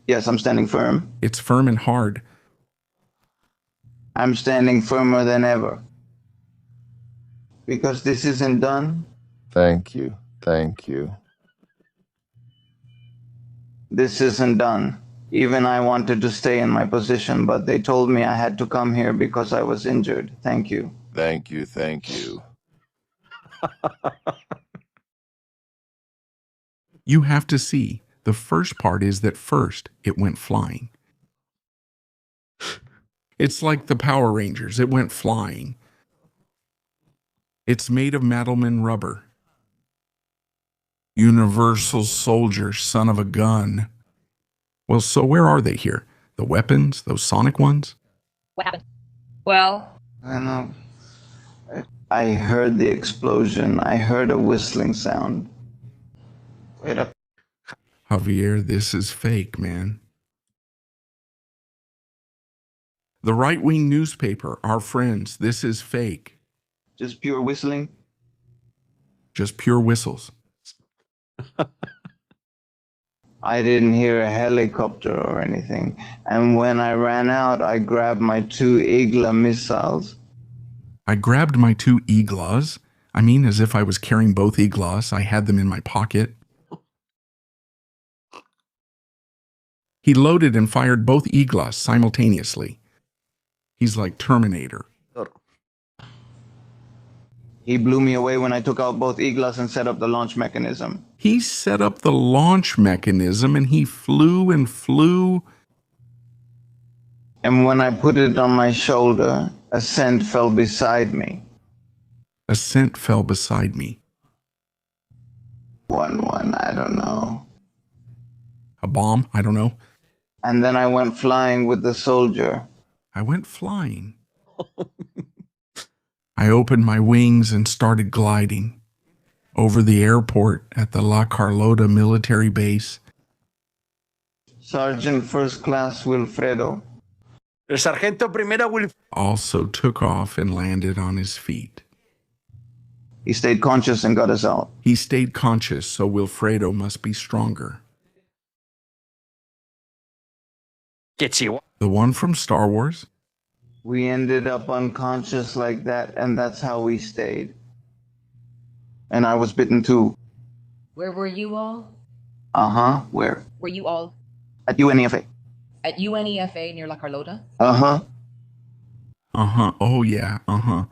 Yes, I'm standing firm.
It's firm and hard.
I'm standing firmer than ever. Because this isn't done.
Thank you. Thank you.
This isn't done. Even I wanted to stay in my position, but they told me I had to come here because I was injured. Thank you.
Thank you. Thank you.
You have to see. The first part is that first it went flying. It's like the Power Rangers. It went flying. It's made of Madelman rubber. Universal soldier, son of a gun. Well, so where are they here? The weapons, those sonic ones?
What happened? Well,
I know. I heard the explosion. I heard a whistling sound. Wait up.
Javier, this is fake, man. The right-wing newspaper, our friends, this is fake.
Just pure whistling?
Just pure whistles.
I didn't hear a helicopter or anything. And when I ran out, I grabbed my 2 Igla missiles.
I grabbed my 2 Iglas. I mean, as if I was carrying both Iglas. I had them in my pocket. He loaded and fired both Iglas simultaneously. He's like Terminator.
He blew me away when I took out both Iglas and set up the launch mechanism.
He set up the launch mechanism and he flew and flew.
And when I put it on my shoulder, a scent fell beside me.
A scent fell beside me.
One, I don't know.
A bomb? I don't know.
And then I went flying with the soldier.
I went flying. I opened my wings and started gliding over the airport at the La Carlota military base.
Sergeant First Class Wilfredo.
El sargento primera Wilfredo
Also took off and landed on his feet.
He stayed conscious and got us out.
He stayed conscious, so Wilfredo must be stronger.
The
one from Star Wars?
We ended up unconscious like that, and that's how we stayed. And I was bitten too.
where were you all?
Uh-huh. Where?
Were you all?
At UNEFA.
At UNEFA near La Carlota?
Uh-huh.
Uh-huh. Oh, yeah. Uh-huh.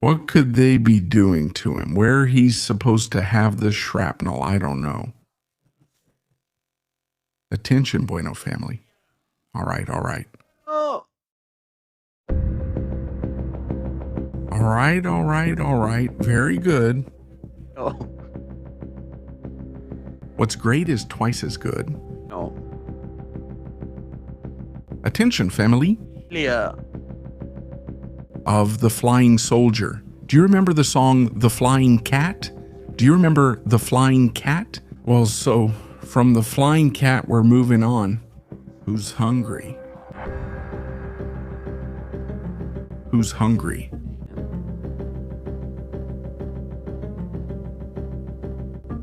What could they be doing to him? Where he's supposed to have the shrapnel, I don't know. Attention, Bueno family. All right, all right.
Oh.
All right, all right, all right. Very good.
Oh.
What's great is twice as good.
No.
Attention, family.
Yeah.
Of The Flying Soldier. Do you remember the song The Flying Cat? Do you remember The Flying Cat? Well, so from The Flying Cat, we're moving on. Who's hungry? Who's hungry?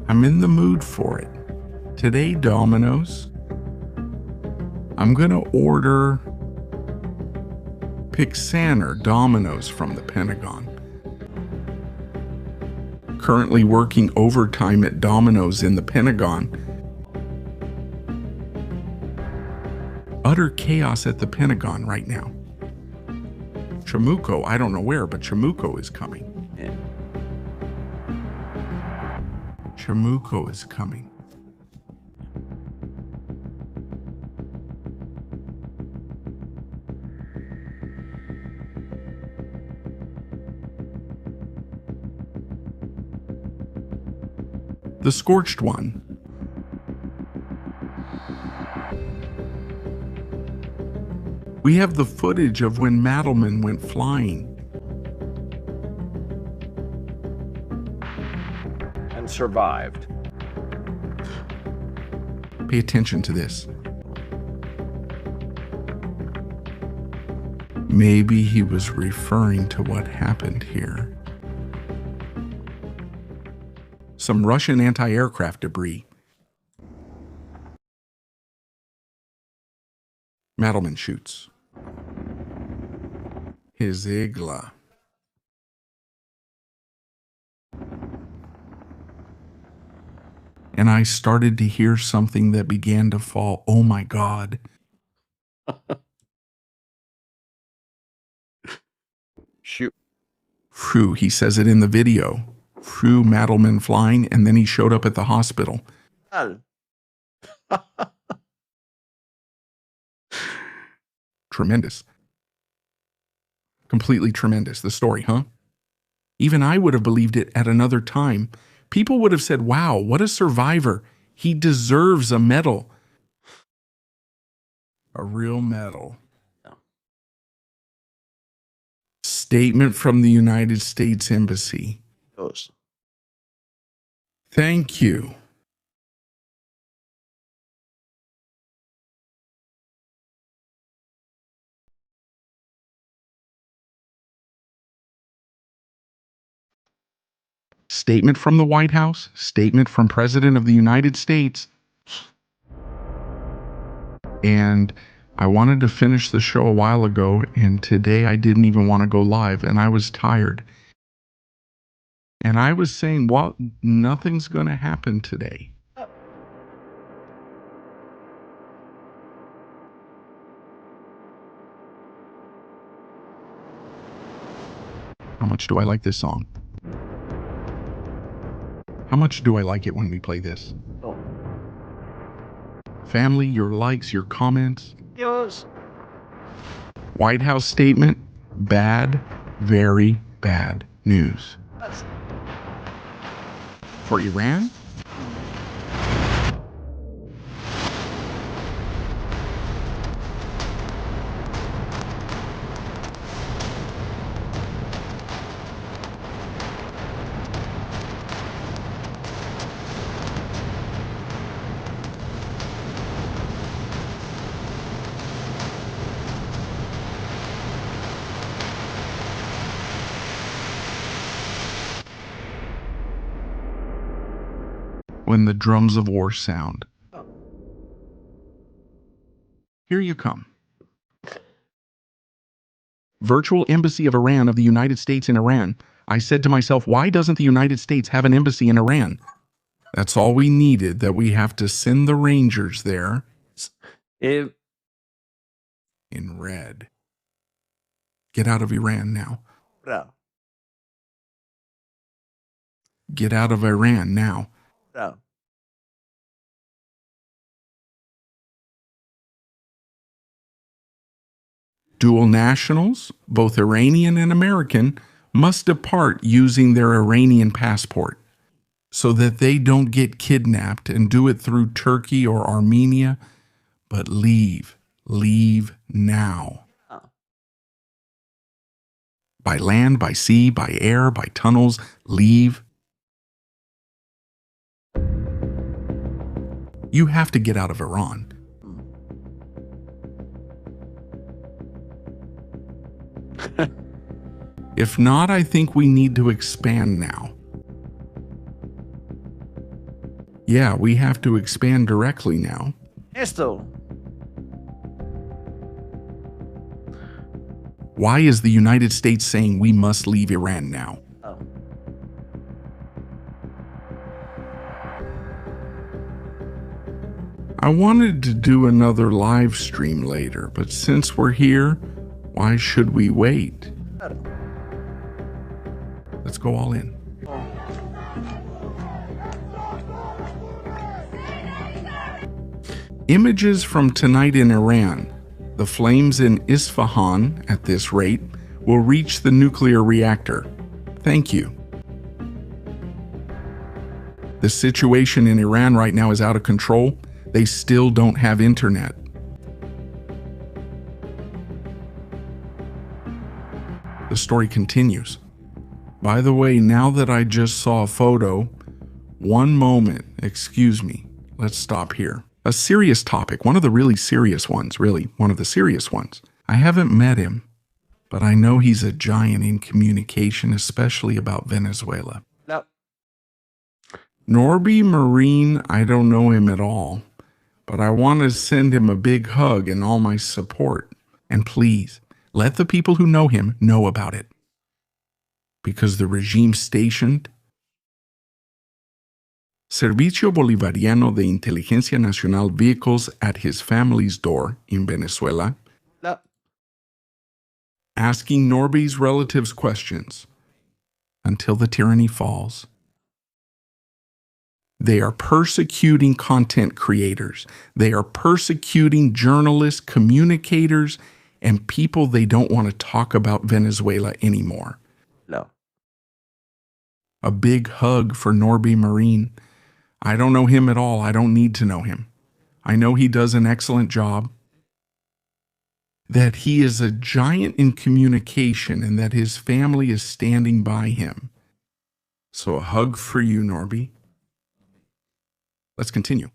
I'm in the mood for it. Today, Domino's, I'm gonna order Pixaner Domino's from the Pentagon. Currently working overtime at Domino's in the Pentagon. Utter chaos at the Pentagon right now. Chamuco, I don't know where, but Chamuco is coming. Chamuco is coming. The Scorched One. We have the footage of when Madelman went flying.
And survived.
Pay attention to this. Maybe he was referring to what happened here. Some Russian anti-aircraft debris. Madelman shoots. His Igla. And I started to hear something that began to fall. Oh my God.
Shoot.
Phew, he says it in the video. Phew, Madelman flying, and then he showed up at the hospital. Tremendous. Completely tremendous, the story, huh? Even I would have believed it at another time. People would have said, wow, what a survivor. He deserves a medal. A real medal. Statement from the United States Embassy. Thank you. Statement from the White House, statement from President of the United States. And I wanted to finish the show a while ago, and today I didn't even want to go live, and I was tired. And I was saying, well, nothing's going to happen today. How much do I like this song? How much do I like it when we play this?
Oh.
Family, your likes, your comments.
Yes.
White House statement, bad, very bad news. For Iran? When the drums of war sound. Here you come. Virtual Embassy of Iran of the United States in Iran. I said to myself, why doesn't the United States have an embassy in Iran? That's all we needed, that we have to send the Rangers there. In red. Get out of Iran now.
Bro.
Get out of Iran now.
Bro.
Dual nationals, both Iranian and American, must depart using their Iranian passport so that they don't get kidnapped and do it through Turkey or Armenia, but leave now. By land, by sea, by air, by tunnels, leave. You have to get out of Iran. If not, I think we need to expand now. Yeah, we have to expand directly now. Why is the United States saying we must leave Iran now? I wanted to do another live stream later, but since we're here, why should we wait? Let's go all in. Images from tonight in Iran. The flames in Isfahan, at this rate, will reach the nuclear reactor. Thank you. The situation in Iran right now is out of control. They still don't have internet. The story continues. By the way, now that I just saw a photo, one moment, excuse me, let's stop here. A serious topic, one of the really serious ones, one of the serious ones. I haven't met him, but I know he's a giant in communication, especially about Venezuela.
No.
Norby Marine, I don't know him at all, but I want to send him a big hug and all my support. And please, let the people who know him know about it. Because the regime stationed Servicio Bolivariano de Inteligencia Nacional vehicles at his family's door in Venezuela,
No.
asking Norby's relatives questions until the tyranny falls. They are persecuting content creators. They are persecuting journalists, communicators, and people they don't want to talk about Venezuela anymore.
No.
A big hug for Norby Marine. I don't know him at all. I don't need to know him. I know he does an excellent job, that he is a giant in communication, and that his family is standing by him. So a hug for you, Norby. Let's continue.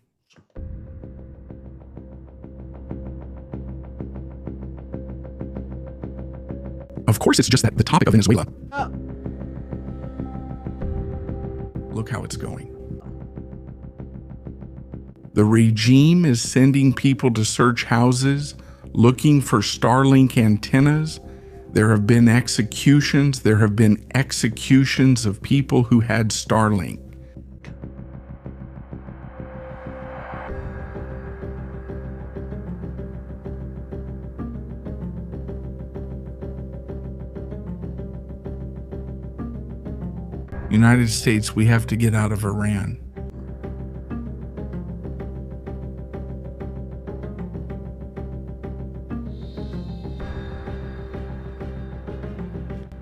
Of course, it's just that the topic of Venezuela. Look how it's going. The regime is sending people to search houses, looking for Starlink antennas. There have been executions. There have been executions of people who had Starlink. United States, we have to get out of Iran.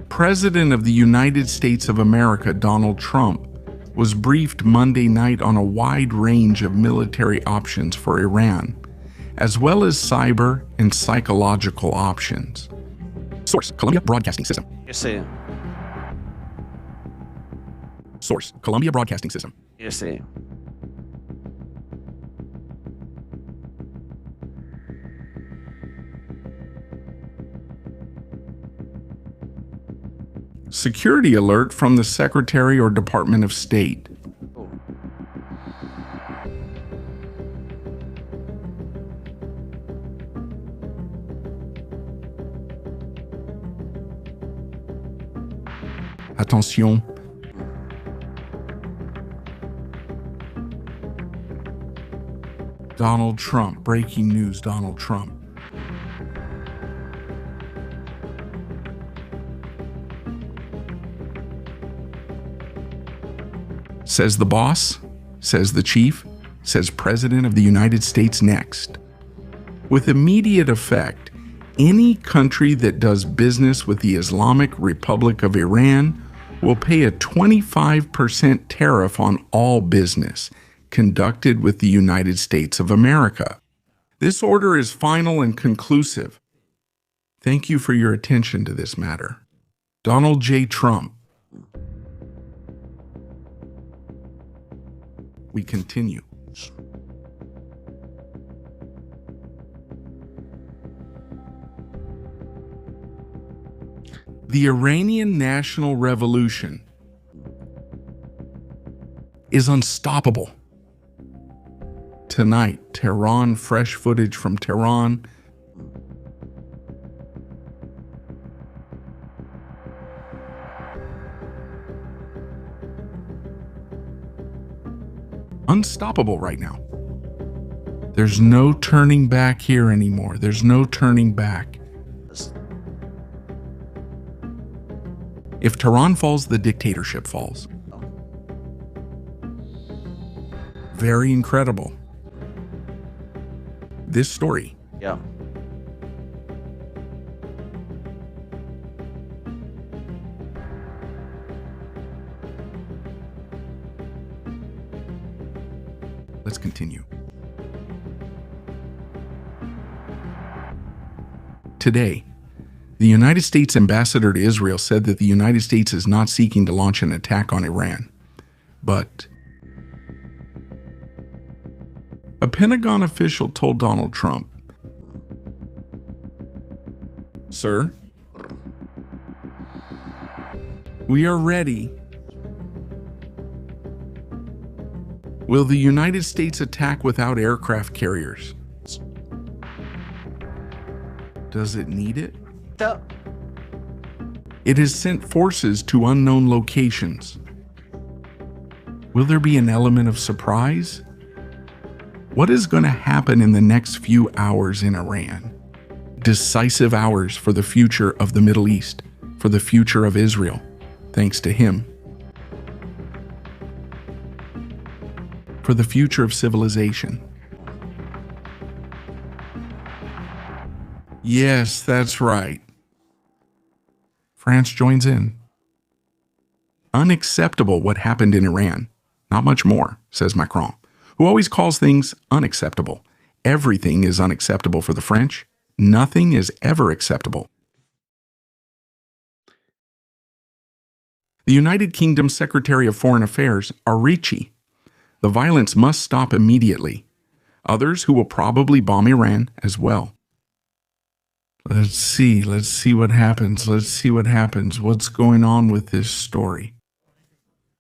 President of the United States of America, Donald Trump, was briefed Monday night on a wide range of military options for Iran, as well as cyber and psychological options. Source: Columbia Broadcasting System.
Yes, sir.
Source: Columbia Broadcasting System.
Yes, sir.
Security alert from the Secretary or Department of State. Attention. Donald Trump. Breaking news, Donald Trump. Says the boss, says the chief, says President of the United States next. With immediate effect, any country that does business with the Islamic Republic of Iran will pay a 25% tariff on all business conducted with the United States of America. This order is final and conclusive. Thank you for your attention to this matter. Donald J. Trump. We continue. The Iranian National Revolution is unstoppable. Tonight, Tehran, fresh footage from Tehran. unstoppable right now. There's no turning back here anymore. There's no turning back. If Tehran falls, the dictatorship falls. Very incredible. This story.
Yeah.
Let's continue. Today, the United States ambassador to Israel said that the United States is not seeking to launch an attack on Iran, but a Pentagon official told Donald Trump, "Sir, we are ready. Will the United States attack without aircraft carriers? Does it need it? It has sent forces to unknown locations. Will there be an element of surprise? What is going to happen in the next few hours in Iran? Decisive hours for the future of the Middle East, for the future of Israel, thanks to him. For the future of civilization." Yes, that's right. France joins in. Unacceptable what happened in Iran. Not much more, says Macron, who always calls things unacceptable. Everything is unacceptable for the French. Nothing is ever acceptable. The United Kingdom's Secretary of Foreign Affairs, Arichi. The violence must stop immediately. Others who will probably bomb Iran as well. Let's see what happens. What's going on with this story?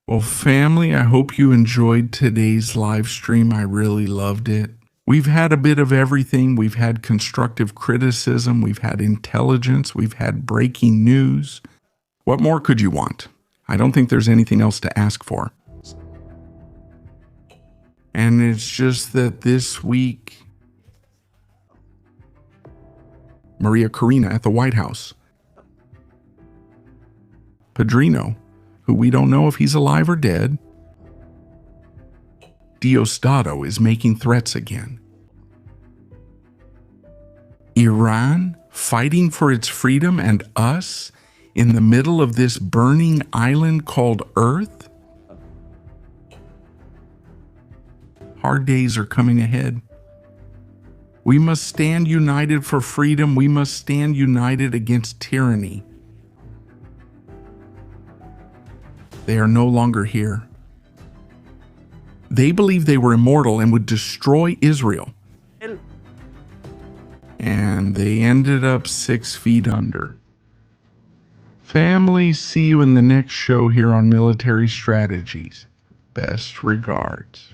Well, family, I hope you enjoyed today's live stream. I really loved it. We've had a bit of everything. We've had constructive criticism. We've had intelligence. We've had breaking news. What more could you want? I don't think there's anything else to ask for. And it's just that this week, Maria Corina at the White House. Padrino, who we don't know if he's alive or dead. Diosdado is making threats again. Iran fighting for its freedom and us in the middle of this burning island called Earth? Hard days are coming ahead. We must stand united for freedom. We must stand united against tyranny. They are no longer here. They believed they were immortal and would destroy Israel. And they ended up 6 feet under. Family, see you in the next show here on Military Strategies. Best regards.